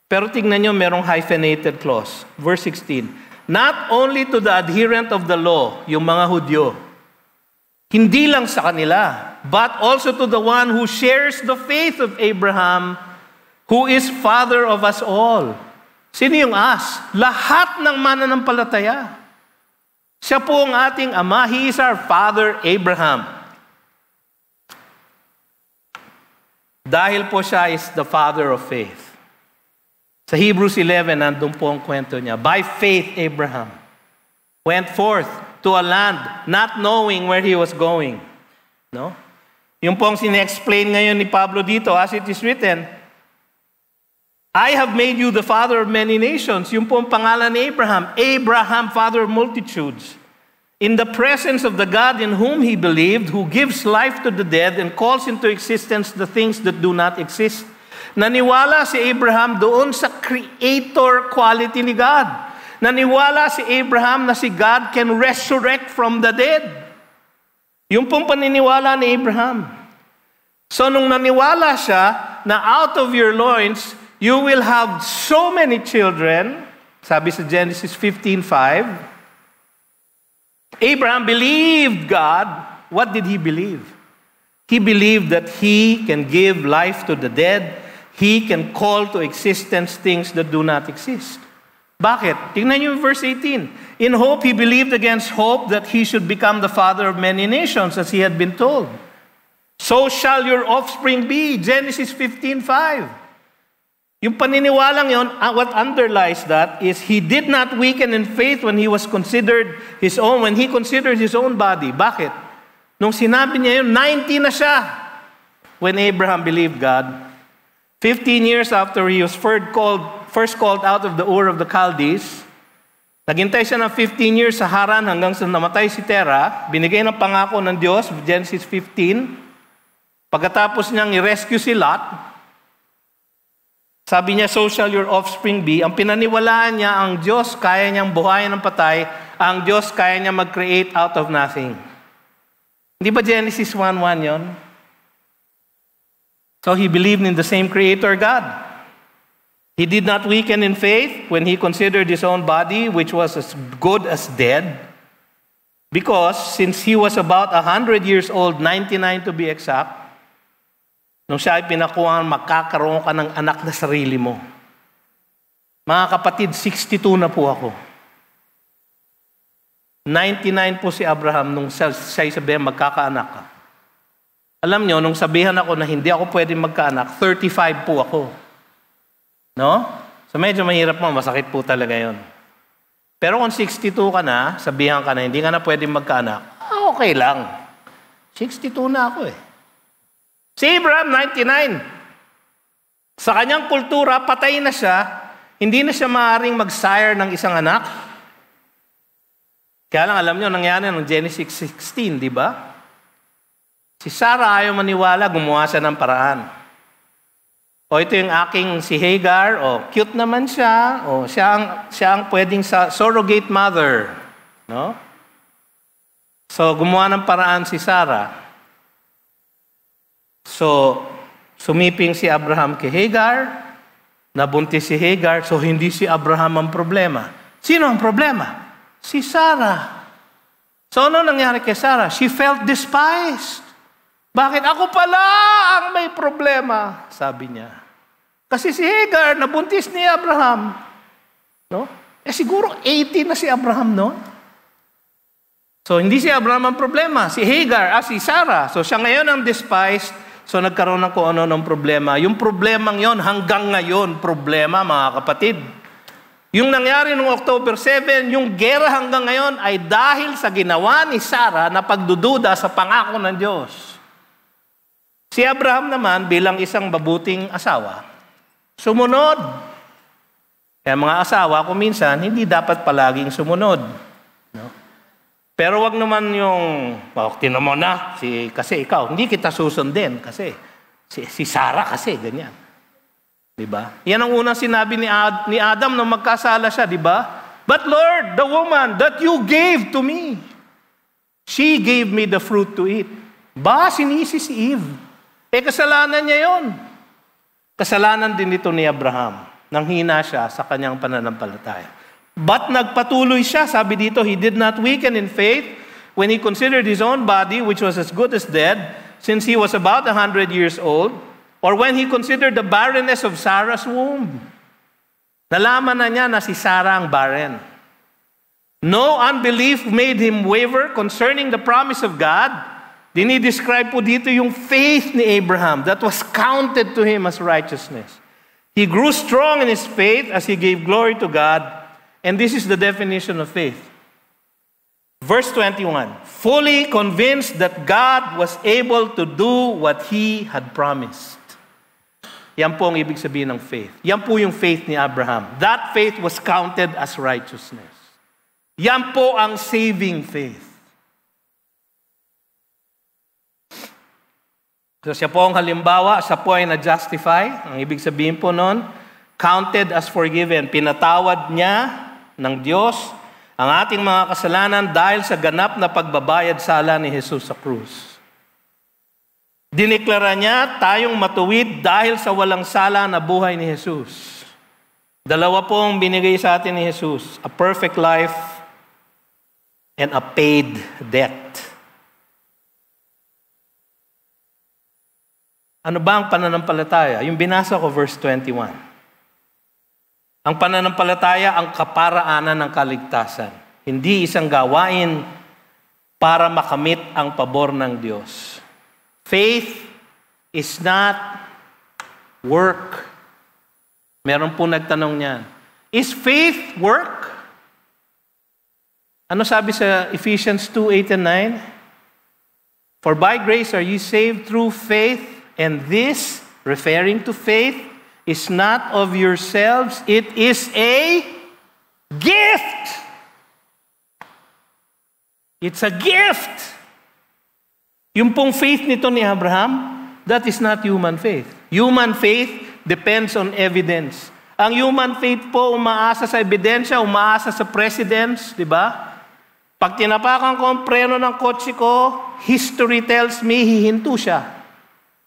Speaker 1: Pero tingnan nyo, merong hyphenated clause. Verse 16, not only to the adherent of the law, yung mga Hudyo, hindi lang sa kanila, but also to the one who shares the faith of Abraham, who is father of us all. Sino yung us? Lahat ng mananampalataya. Siya po ang ating ama. He is our father, Abraham. Dahil po siya is the father of faith. Sa Hebrews 11, nandun po ang kwento niya. By faith, Abraham went forth to a land, not knowing where he was going. No? Yung pong sine-explain ngayon ni Pablo dito, as it is written, I have made you the father of many nations. Yung pong pangalan ni Abraham, Abraham, father of multitudes. In the presence of the God in whom he believed, who gives life to the dead and calls into existence the things that do not exist. Naniwala si Abraham doon sa creator quality ni God. Naniwala si Abraham na si God can resurrect from the dead. Yung pong paniniwala ni Abraham. So nung naniwala siya na out of your loins, you will have so many children, sabi sa Genesis 15:5, Abraham believed God. What did he believe? He believed that he can give life to the dead. He can call to existence things that do not exist. Bakit? Tingnan niyo verse 18. In hope, he believed against hope that he should become the father of many nations, as he had been told. So shall your offspring be. Genesis 15:5. Yung paniniwalang yon, what underlies that is he did not weaken in faith when he considered his own body. Bakit? Nung sinabi niya yun, 90 na siya when Abraham believed God. 15 years after he was first called out of the Ur of the Chaldees, naghintay siya ng 15 years sa Haran hanggang sa namatay si Terah, binigay ng pangako ng Diyos, Genesis 15. Pagkatapos niyang i-rescue si Lot, sabi niya, so shall your offspring be. Ang pinaniwalaan niya, ang Diyos kaya niyang buhayin ng patay, ang Diyos kaya niya mag-create out of nothing. Hindi ba Genesis 1:1 yon? So he believed in the same Creator God. He did not weaken in faith when he considered his own body, which was as good as dead, because since he was about 100 years old, 99 to be exact, Nung siya ay pinakuha, magkakaroon ka ng anak na sarili mo. Mga kapatid, 62 na po ako. 99 po si Abraham nung siya sabihin, magkakaanak ka. Alam nyo, nung sabihan ako na hindi ako pwedeng magkaanak, 35 po ako. No? So medyo mahirap mo, masakit po talaga yon. Pero kung 62 ka na, sabihan ka na, hindi ka na pwedeng magkaanak, okay lang. 62 na ako eh. Si Abraham, 99. Sa kanyang kultura, patay na siya, hindi na siya maaaring mag-sire ng isang anak. Kaya lang alam nyo, nangyari ng Genesis 16, di ba? Si Sarah ayaw maniwala, gumawa siya ng paraan. O ito yung aking si Hagar, o cute naman siya, o siya ang pwedeng surrogate mother. No? So, gumawa ng paraan si Sarah. So, sumiping si Abraham kay Hagar, nabuntis si Hagar, so hindi si Abraham ang problema. Sino ang problema? Si Sarah. So, ano nangyari kay Sarah? She felt despised. Bakit? Ako pala ang may problema, sabi niya. Kasi si Hagar, nabuntis ni Abraham. No? Siguro 80 na si Abraham, no? So, hindi si Abraham ang problema. Si Hagar, si Sarah. So, siya ngayon ang despised. So, nagkaroon ng kung ano ng problema. Yung problemang yon hanggang ngayon, problema, mga kapatid. Yung nangyari noong October 7, yung gera hanggang ngayon ay dahil sa ginawa ni Sarah na pagdududa sa pangako ng Diyos. Si Abraham naman bilang isang mabuting asawa, sumunod. Kaya mga asawa, kung minsan, hindi dapat palaging sumunod. No? Pero wag naman yung, tinan mo na, kasi ikaw, hindi kita susundin kasi si Sarah kasi, ganyan. Diba? Yan ang unang sinabi ni Adam nung magkasala siya, diba? But Lord, the woman that you gave to me, she gave me the fruit to eat. Sinisi si Eve. Kasalanan niya yon. Kasalanan din ito ni Abraham. Nang hina siya sa kanyang pananampalataya. But nagpatuloy siya. Sabi dito, he did not weaken in faith when he considered his own body, which was as good as dead, since he was about 100 years old, or when he considered the barrenness of Sarah's womb. Nalaman na niya na si Sarah ang barren. No unbelief made him waver concerning the promise of God. Dinidescribe po dito yung faith ni Abraham that was counted to him as righteousness. He grew strong in his faith as he gave glory to God. And this is the definition of faith. Verse 21, fully convinced that God was able to do what He had promised. Yan po ang ibig sabihin ng faith. Yan po yung faith ni Abraham. That faith was counted as righteousness. Yan po ang saving faith. So siya po ang halimbawa, siya po ay na-justify. Ang ibig sabihin po noon, counted as forgiven. Pinatawad niya ng Diyos ang ating mga kasalanan dahil sa ganap na pagbabayad sala ni Jesus sa krus. Diniklara niya tayong matuwid dahil sa walang sala na buhay ni Jesus. Dalawa po ang binigay sa atin ni Jesus, a perfect life and a paid debt. Ano ba ang pananampalataya? Yung binasa ko, verse 21. Ang pananampalataya, ang kaparaanan ng kaligtasan. Hindi isang gawain para makamit ang pabor ng Diyos. Faith is not work. Meron po nagtanong niyan. Is faith work? Ano sabi sa Ephesians 2:8 and 9? For by grace are you saved through faith, and this, referring to faith, is not of yourselves, it is a gift. It's a gift. Yung pong faith nito ni Abraham, that is not human faith. Human faith depends on evidence. Ang human faith po umaasa sa ebidensya, umaasa sa precedents, di ba? Pag tinapakan ko ang preno ng kotse ko, history tells me hihinto siya.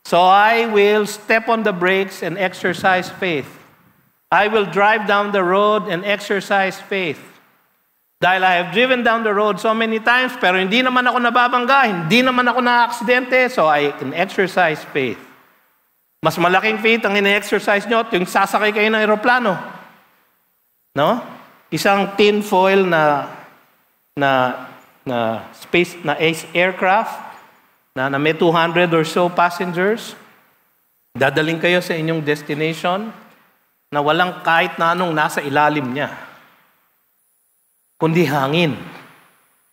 Speaker 1: So I will step on the brakes and exercise faith. I will drive down the road and exercise faith. Dahil I have driven down the road so many times, pero hindi naman ako nababangga, hindi naman ako na-aksidente, so I can exercise faith. Mas malaking faith ang ine-exercise nyo at yung sasakay kayo ng aeroplano. No? Isang tin foil na space na aircraft na may 200 or so passengers. Dadaling kayo sa inyong destination na walang kahit na anong nasa ilalim niya. Kundi hangin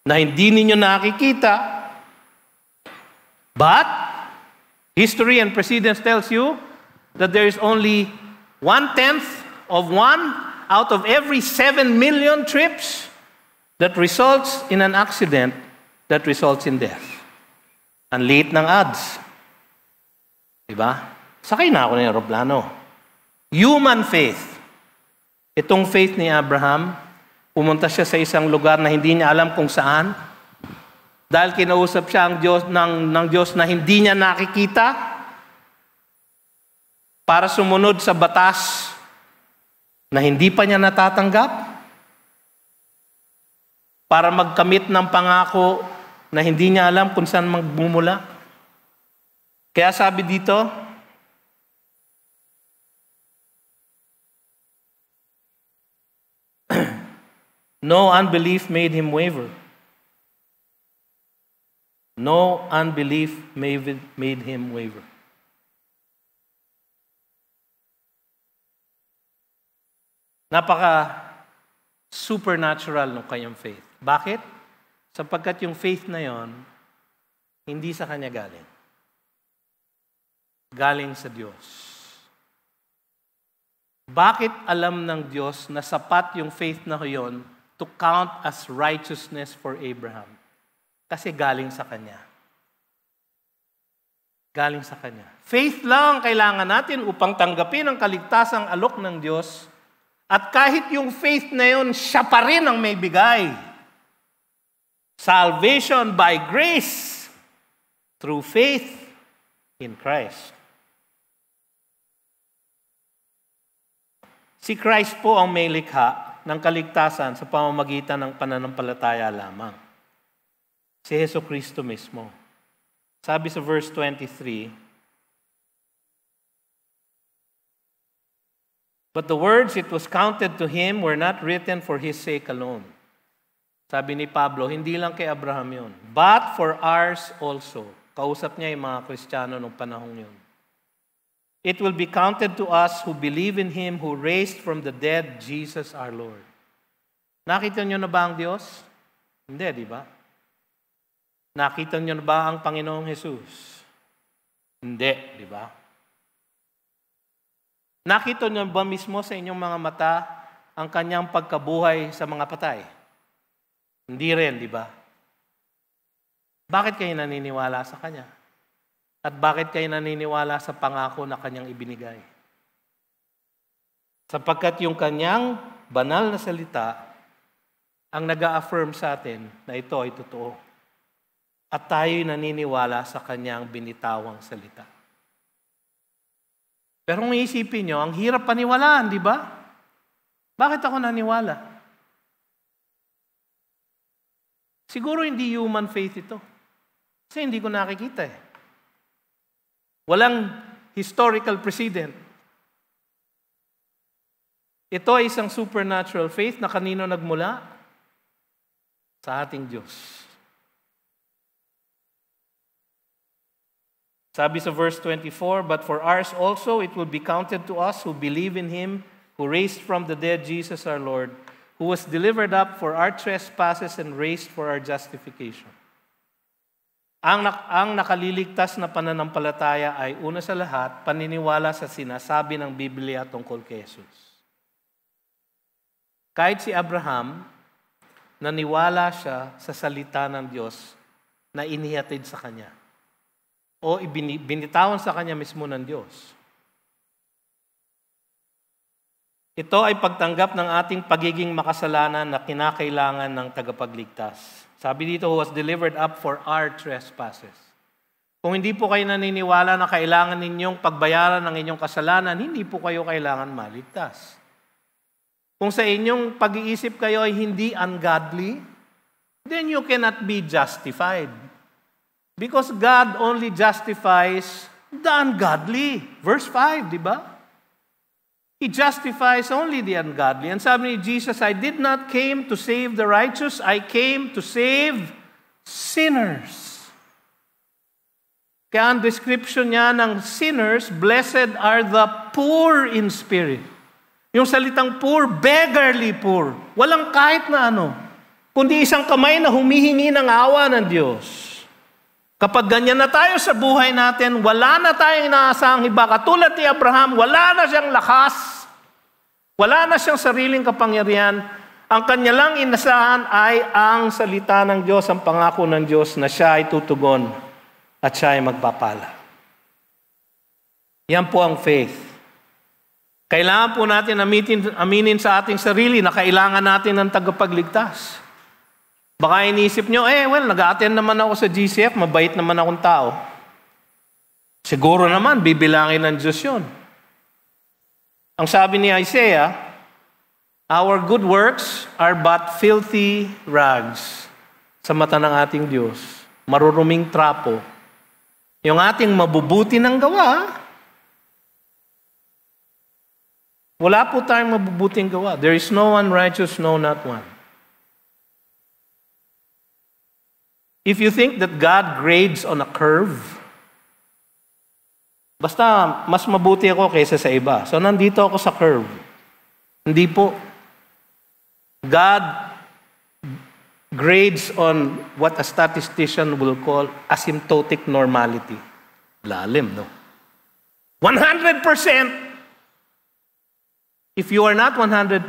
Speaker 1: na hindi ninyo nakikita. But history and precedence tells you that there is only 1/10 of one out of every 7 million trips that results in an accident that results in death. Ang liit ng odds. Diba? Sakay na ako ng aeroplano. Human faith. Itong faith ni Abraham, pumunta siya sa isang lugar na hindi niya alam kung saan. Dahil kinausap siya ng Diyos na hindi niya nakikita para sumunod sa batas na hindi pa niya natatanggap, para magkamit ng pangako na hindi niya alam kung saan magmumula. Kaya sabi dito, no unbelief made him waver. No unbelief made him waver. Napaka supernatural ng kanyang faith. Bakit? Sapagkat yung faith na yon, hindi sa kanya galing. Galing sa Diyos. Bakit alam ng Diyos na sapat yung faith na yon to count as righteousness for Abraham? Kasi galing sa Kanya. Galing sa Kanya. Faith lang kailangan natin upang tanggapin ang kaligtasang alok ng Diyos. At kahit yung faith na yun, siya pa rin ang may bigay. Salvation by grace through faith in Christ. Si Christ po ang may likha ng kaligtasan sa pamamagitan ng pananampalataya lamang. Si Jesucristo mismo. Sabi sa verse 23, but the words it was counted to him were not written for his sake alone. Sabi ni Pablo, hindi lang kay Abraham yun, but for ours also. Kausap niya yung mga Kristiyano nung panahong yun. It will be counted to us who believe in him who raised from the dead Jesus our Lord. Nakita niyo na ba ang Diyos? Hindi, di ba? Nakita niyo na ba ang Panginoong Jesus? Hindi, di ba? Nakita niyo ba mismo sa inyong mga mata ang kanyang pagkabuhay sa mga patay? Hindi rin, di ba? Bakit kayo naniniwala sa Kanya? At bakit kayo naniniwala sa pangako na Kanyang ibinigay? Sapagkat yung Kanyang banal na salita ang nag-a-affirm sa atin na ito ay totoo. At tayo'y naniniwala sa Kanyang binitawang salita. Pero kung isipin nyo, ang hirap paniwalaan, di ba? Bakit ako naniwala? Siguro hindi human faith ito. Kasi hindi ko nakikita eh. Walang historical precedent. Ito ay isang supernatural faith na kanino nagmula? Sa ating Diyos. Sabi sa verse 24, but for ours also it will be counted to us who believe in him who raised from the dead Jesus our Lord, who was delivered up for our trespasses and raised for our justification. Ang nakaliligtas na pananampalataya ay una sa lahat, paniniwala sa sinasabi ng Biblia tungkol kay Jesus. Kahit si Abraham, naniwala siya sa salita ng Diyos na inihatid sa kanya. O binitawan sa kanya mismo ng Diyos. Ito ay pagtanggap ng ating pagiging makasalanan na kinakailangan ng tagapagligtas. Sabi dito, who was delivered up for our trespasses. Kung hindi po kayo naniniwala na kailangan ninyong pagbayaran ng inyong kasalanan, hindi po kayo kailangan maligtas. Kung sa inyong pag-iisip kayo ay hindi ungodly, then you cannot be justified. Because God only justifies the ungodly. Verse 5, di ba? He justifies only the ungodly. And sabi ni Jesus, I did not came to save the righteous, I came to save sinners. Kaya ang description niya ng sinners, blessed are the poor in spirit. Yung salitang poor, beggarly poor. Walang kahit na ano, kundi isang kamay na humihingi ng awa ng Diyos. Kapag ganyan na tayo sa buhay natin, wala na tayong inaasahang iba. Katulad ni Abraham, wala na siyang lakas. Wala na siyang sariling kapangyarihan. Ang kanya lang inasahan ay ang salita ng Diyos, ang pangako ng Diyos na siya ay tutugon at siya ay magpapala. Yan po ang faith. Kailangan po natin aminin sa ating sarili na kailangan natin ng tagapagligtas. Baka iniisip nyo, nag-a-attend naman ako sa GCF, mabait naman akong tao. Siguro naman, bibilangin ng Diyos yun. Ang sabi ni Isaiah, our good works are but filthy rags sa mata ng ating Diyos. Maruruming trapo. Yung ating mabubuti ng gawa, wala po tayong mabubuting gawa. There is no one righteous, no, not one. If you think that God grades on a curve, basta mas mabuti ako kaysa sa iba. So nandito ako sa curve. Hindi po. God grades on what a statistician will call asymptotic normality. Lalim, no? 100%. If you are not 100%,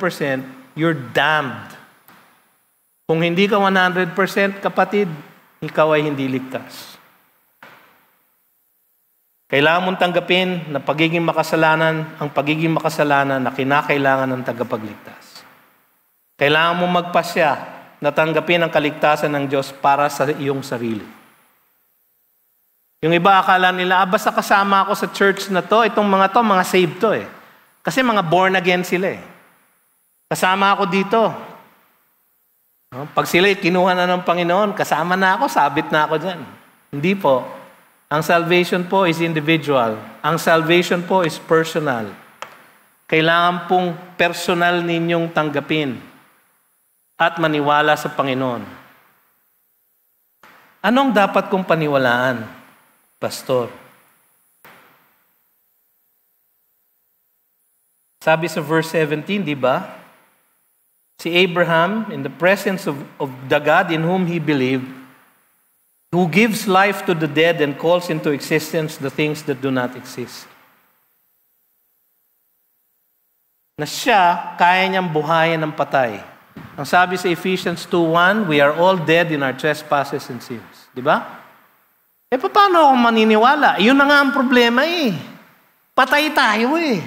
Speaker 1: you're damned. Kung hindi ka 100%, kapatid, ikaw ay hindi ligtas. Kailangan mong tanggapin na ang pagiging makasalanan na kinakailangan ng tagapagligtas. Kailangan mong magpasya na tanggapin ang kaligtasan ng Diyos para sa iyong sarili. Yung iba akala nila, basta kasama ako sa church na to, itong mga saved to eh. Kasi mga born again sila eh. Kasama ako dito. Pag sila kinuha na ng Panginoon, kasama na ako, sabit na ako dyan. Hindi po. Ang salvation po is individual. Ang salvation po is personal. Kailangan pong personal ninyong tanggapin at maniwala sa Panginoon. Anong dapat kong paniwalaan, Pastor? Sabi sa verse 17, di ba? Si Abraham, in the presence of the God in whom he believed, who gives life to the dead and calls into existence the things that do not exist. Na siya, kaya niyang buhayin ng patay. Ang sabi sa Ephesians 2:1, we are all dead in our trespasses and sins. Di ba? Paano ako maniniwala? Yun na nga ang problema eh. Patay tayo eh.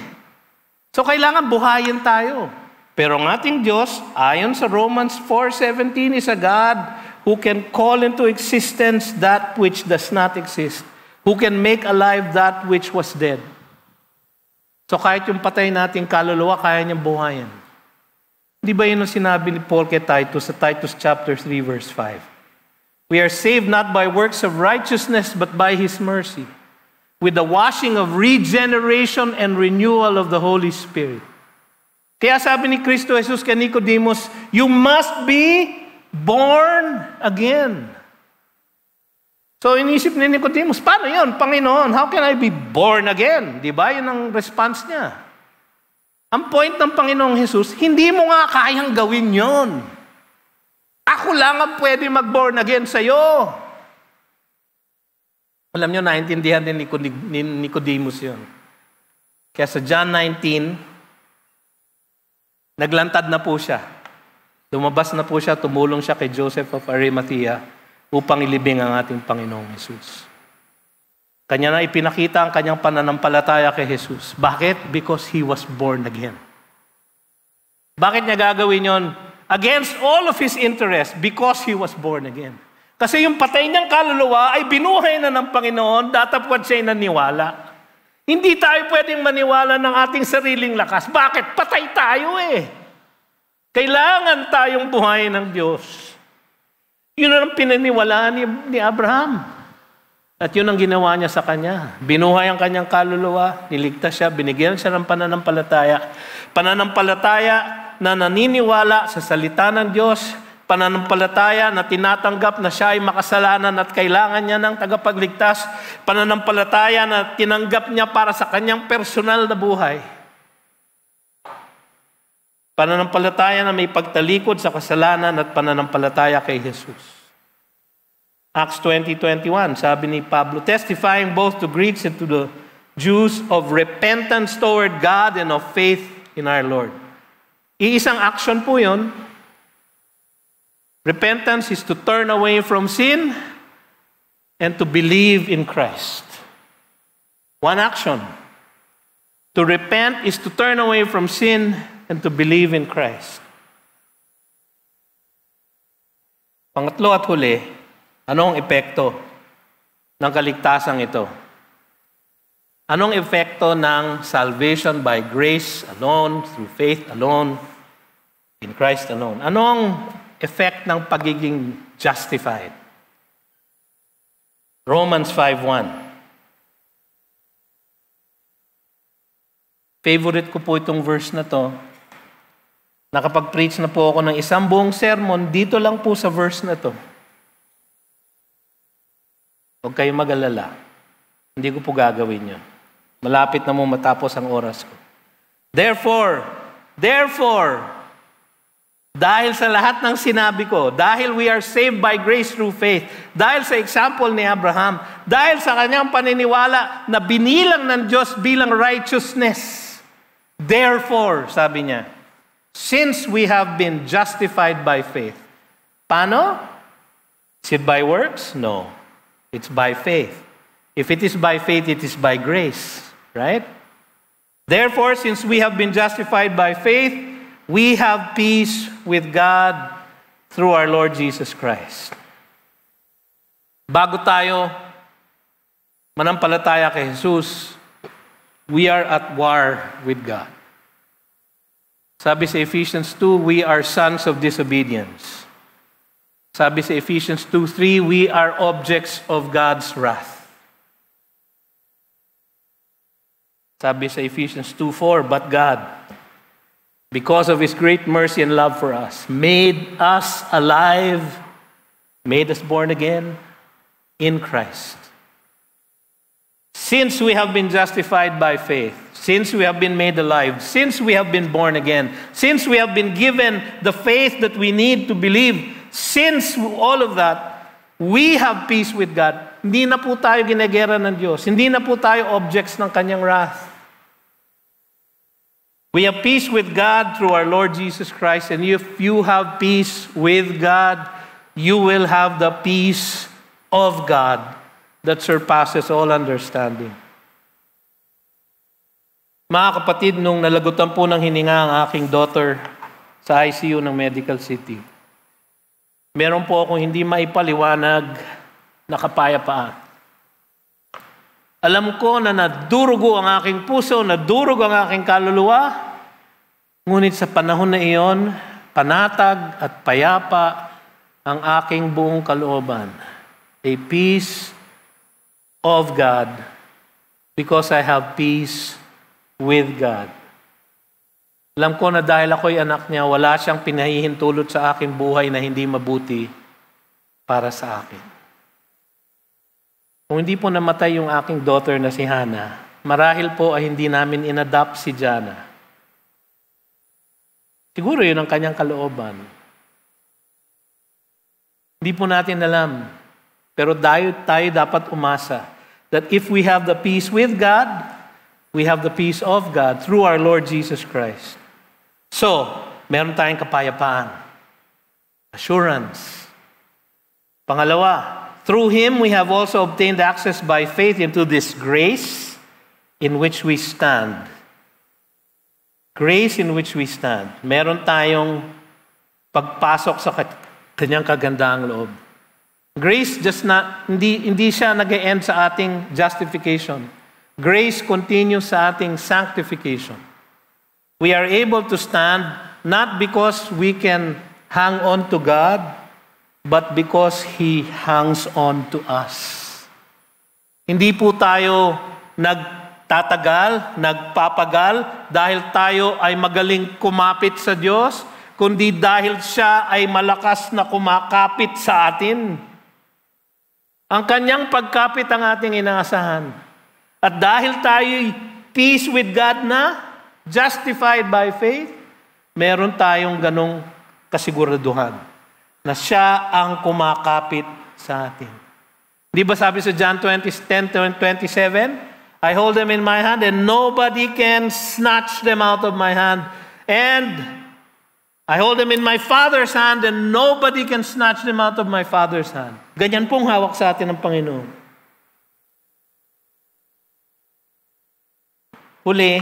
Speaker 1: So, kailangan buhayin tayo. Pero ang ating Diyos, ayon sa Romans 4:17, is a God who can call into existence that which does not exist. Who can make alive that which was dead. So, kahit yung patay nating kaluluwa, kaya niyang buhayin. Di ba yun ang sinabi ni Paul kay Titus sa Titus chapter 3, verse 5? We are saved not by works of righteousness, but by His mercy, with the washing of regeneration and renewal of the Holy Spirit. Kaya sabi ni Kristo Jesus kay Nicodemus, you must be born again. So inisip ni Nicodemus, paano yun, Panginoon? How can I be born again? Di ba? Yun ang response niya. Ang point ng Panginoong Jesus, hindi mo nga kayang gawin yon. Ako lang ang pwede mag-born again sa'yo. Alam nyo, naintindihan din ni Nicodemus yun. Kaya sa John 19, naglantad na po siya. Lumabas na po siya, tumulong siya kay Joseph of Arimathea upang ilibing ang ating Panginoong Jesus. Kanya na ipinakita ang kanyang pananampalataya kay Jesus. Bakit? Because He was born again. Bakit niya gagawin yon? Against all of His interest, because He was born again. Kasi yung patay niyang kaluluwa ay binuhay na ng Panginoon, datapwat siya'y naniwala. Hindi tayo pwedeng maniwala ng ating sariling lakas. Bakit? Patay tayo eh. Kailangan tayong buhayin ng Diyos. Yun ang pinaniwalaan ni Abraham. At yun ang ginawa niya sa kanya. Binuhay ang kanyang kaluluwa, niligtas siya, binigyan siya ng pananampalataya. Pananampalataya na naniniwala sa salita ng Diyos, pananampalataya na tinatanggap na siya ay makasalanan at kailangan niya ng tagapagligtas, pananampalataya na tinanggap niya para sa kanyang personal na buhay. Pananampalataya na may pagtalikod sa kasalanan at pananampalataya kay Jesus. Acts 20:21, sabi ni Pablo, testifying both to Greeks and to the Jews of repentance toward God and of faith in our Lord. Iisang action po yun. Repentance is to turn away from sin and to believe in Christ. One action. To repent is to turn away from sin and to believe in Christ. Pangatlo at huli, anong epekto ng kaligtasan ito? Anong epekto ng salvation by grace alone, through faith alone, in Christ alone? Anong effect ng pagiging justified? Romans 5:1. Favorite ko po itong verse na to. Nakapag-preach na po ako ng isang buong sermon, dito lang po sa verse na to. Huwag kayong mag-alala. Hindi ko po gagawin yun. Malapit na mo matapos ang oras ko. Therefore, dahil sa lahat ng sinabi ko, dahil we are saved by grace through faith, dahil sa example ni Abraham, dahil sa kanyang paniniwala na binilang ng Diyos bilang righteousness, therefore, sabi niya, since we have been justified by faith. Paano? Is it by works? No. It's by faith. If it is by faith, it is by grace. Right? Therefore, since we have been justified by faith, we have peace with God through our Lord Jesus Christ. Bago tayo manampalataya kay Jesus, we are at war with God. Sabi sa Ephesians 2, we are sons of disobedience. Sabi sa Ephesians 2:3, we are objects of God's wrath. Sabi sa Ephesians 2:4, but God, because of His great mercy and love for us, made us alive, made us born again in Christ. Since we have been justified by faith, since we have been made alive, since we have been born again, since we have been given the faith that we need to believe, since all of that, we have peace with God. Hindi na po tayo ginagera ng Diyos. Hindi na po tayo objects ng Kanyang wrath. We have peace with God through our Lord Jesus Christ. And if you have peace with God, you will have the peace of God that surpasses all understanding. Mga kapatid, nung nalagutan po ng hininga ang aking daughter sa ICU ng Medical City, meron po akong hindi maipaliwanag na kapayapaan. Alam ko na nadurugo ang aking puso, nadurugo ang aking kaluluwa, ngunit sa panahon na iyon, panatag at payapa ang aking buong kalooban. A peace of God because I have peace with God. Alam ko na dahil ako'y anak niya, wala siyang pinahihintulot sa aking buhay na hindi mabuti para sa akin. Kung hindi po namatay yung aking daughter na si Hannah, marahil po ay hindi namin inadopt si Jana. Siguro yun ang kanyang kalooban. Hindi po natin alam. Pero tayo dapat umasa that if we have the peace with God, we have the peace of God through our Lord Jesus Christ. So, meron tayong kapayapaan. Assurance. Pangalawa, through Him we have also obtained access by faith into this grace in which we stand. Grace in which we stand. Meron tayong pagpasok sa kanyang kagandahang loob. Grace hindi siya nag-e-end sa ating justification. Grace continues sa ating sanctification. We are able to stand not because we can hang on to God, but because He hangs on to us. Hindi po tayo nagtatagal, nagpapagal dahil tayo ay magaling kumapit sa Diyos, kundi dahil siya ay malakas na kumakapit sa atin. Ang kanyang pagkapit ang ating inaasahan. At dahil tayo'y peace with God na, justified by faith, meron tayong ganong kasiguraduhan na siya ang kumakapit sa atin. Di ba sabi sa John 10:27, I hold them in my hand and nobody can snatch them out of my hand. And I hold them in my Father's hand and nobody can snatch them out of my Father's hand. Ganyan pong hawak sa atin ng Panginoon. Huli,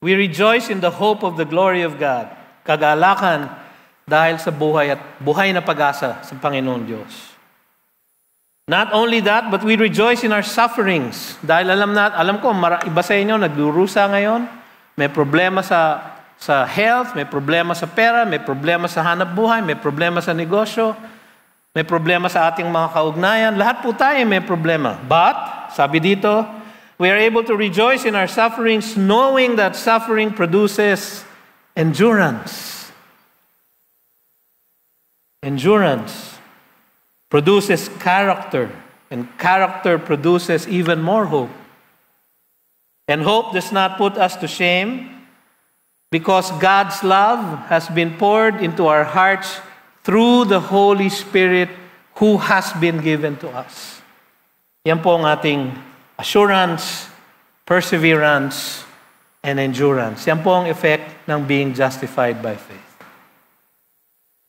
Speaker 1: we rejoice in the hope of the glory of God. Kagalakan dahil sa buhay na pag-asa sa Panginoon Diyos. Not only that, but we rejoice in our sufferings. Dahil alam ko, iba sa inyo, nagdurusa ngayon. May problema sa health, may problema sa pera, may problema sa hanap buhay, may problema sa negosyo, may problema sa ating mga kaugnayan. Lahat po tayo may problema. But, sabi dito, we are able to rejoice in our sufferings knowing that suffering produces endurance. Endurance produces character, and character produces even more hope. And hope does not put us to shame because God's love has been poured into our hearts through the Holy Spirit who has been given to us. Yan po ang ating assurance, perseverance, and endurance. Yan po ang effect ng being justified by faith.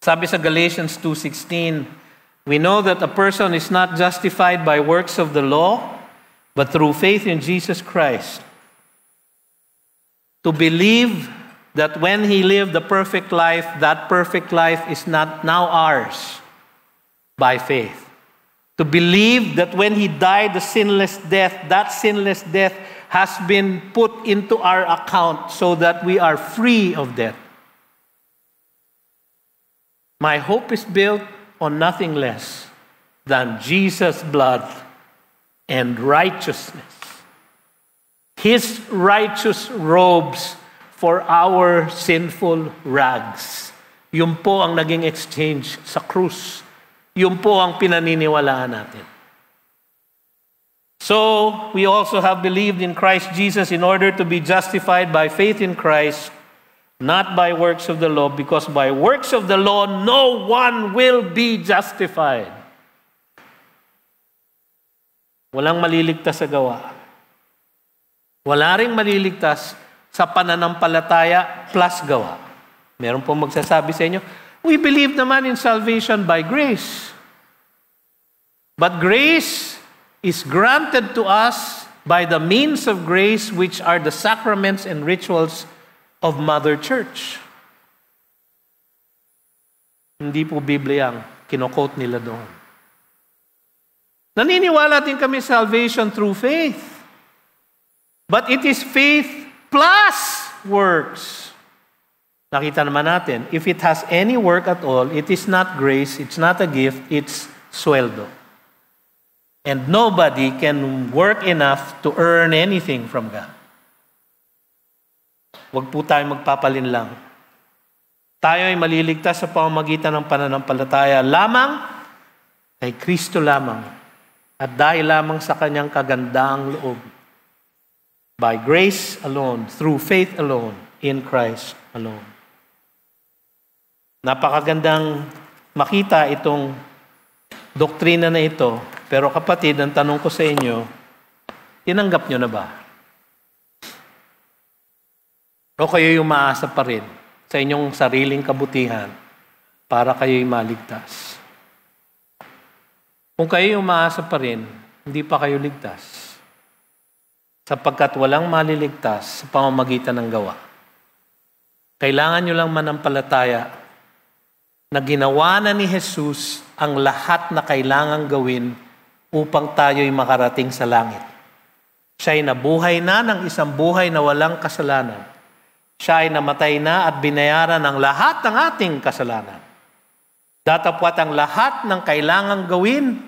Speaker 1: Sabi sa Galatians 2:16, we know that a person is not justified by works of the law, but through faith in Jesus Christ. To believe that when He lived the perfect life, that perfect life is not now ours by faith. To believe that when He died the sinless death, that sinless death has been put into our account so that we are free of death. My hope is built on nothing less than Jesus' blood and righteousness. His righteous robes for our sinful rags. Yun po ang naging exchange sa krus. Yun po ang pinaniniwalaan natin. So, we also have believed in Christ Jesus in order to be justified by faith in Christ, not by works of the law, because by works of the law, no one will be justified. Walang maliligtas sa gawa. Wala ring maliligtas sa pananampalataya plus gawa. Meron pong magsasabi sa inyo, we believe naman in salvation by grace. But grace is granted to us by the means of grace, which are the sacraments and rituals of Mother Church. Hindi po Biblia ang kino-quote nila doon. Naniniwala din kami salvation through faith. But it is faith plus works. Nakita naman natin, if it has any work at all, it is not grace, it's not a gift, it's sweldo. And nobody can work enough to earn anything from God. Huwag po tayo magpapalin lang. Tayo ay maliligtas sa pamamagitan ng pananampalataya lamang kay Kristo lamang at dahil lamang sa kanyang kagandaang loob. By grace alone, through faith alone, in Christ alone. Napakagandang makita itong doktrina na ito. Pero kapatid, ang tanong ko sa inyo, tinanggap nyo na ba? O kayo'y umaasa pa rin sa inyong sariling kabutihan para kayo'y maligtas? Kung kayo'y umaasa pa rin, hindi pa kayo ligtas. Sapagkat walang maliligtas sa pamamagitan ng gawa. Kailangan nyo lang manampalataya na ginawa na ni Jesus ang lahat na kailangang gawin upang tayo'y makarating sa langit. Siya'y nabuhay na ng isang buhay na walang kasalanan. Siya ay namatay na at binayaran ng lahat ng ating kasalanan. Datapwat ang lahat ng kailangang gawin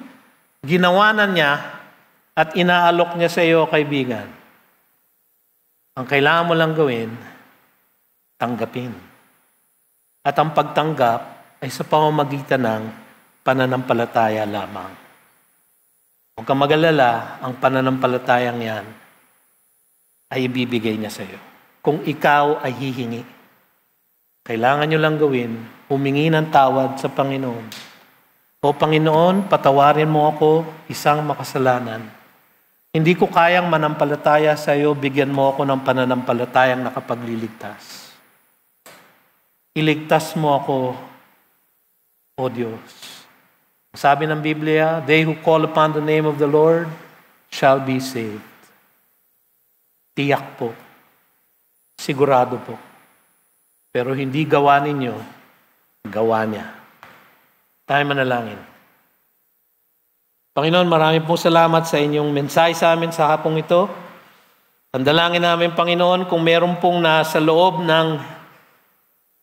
Speaker 1: Ginawa na niya at inaalok niya sa iyo, kaibigan. Ang kailangan mo lang gawin, tanggapin. At ang pagtanggap ay sa pamamagitan ng pananampalataya lamang. Huwag kang mag-alala, ang pananampalatayang yan ay ibibigay niya sa iyo. Kung ikaw ay hihingi, kailangan nyo lang gawin, humingi ng tawad sa Panginoon. O Panginoon, patawarin mo ako, isang makasalanan. Hindi ko kayang manampalataya sa iyo, bigyan mo ako ng pananampalatayang nakapagliligtas. Iligtas mo ako, O Diyos. Sabi ng Biblia, they who call upon the name of the Lord shall be saved. Tiyak po. Sigurado po. Pero hindi gawa ninyo, gawa niya. Tayo manalangin. Panginoon, marami pong salamat sa inyong mensahe sa amin sa hapong ito. Ang dalangin namin, Panginoon, kung meron pong nasa loob ng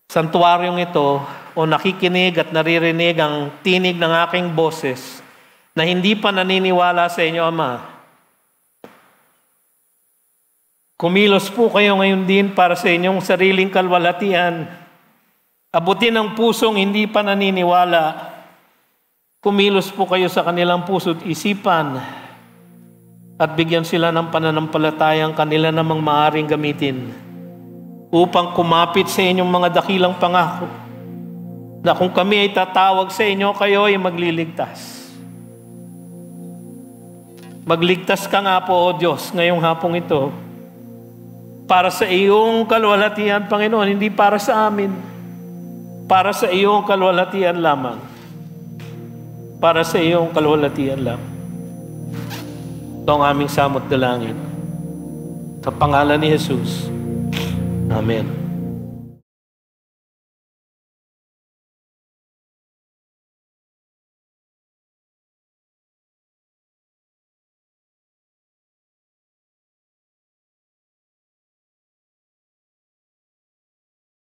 Speaker 1: santuaryong ito o nakikinig at naririnig ang tinig ng aking boses na hindi pa naniniwala sa inyo, Ama, kumilos po kayo ngayon din para sa inyong sariling kalwalhatian. Abutin ang pusong hindi pa naniniwala. Kumilos po kayo sa kanilang puso't isipan at bigyan sila ng pananampalatayang kanila namang maaaring gamitin upang kumapit sa inyong mga dakilang pangako na kung kami ay tatawag sa inyo, kayo ay magliligtas. Magligtas ka nga po, O Diyos, ngayong hapong ito para sa iyong kalwalhatian, Panginoon, hindi para sa amin. Para sa iyong kalwalhatian lamang. Para sa iyong kalwalhatian lang. Ito ang aming samot dalangin. Sa pangalan ni Jesus. Amen.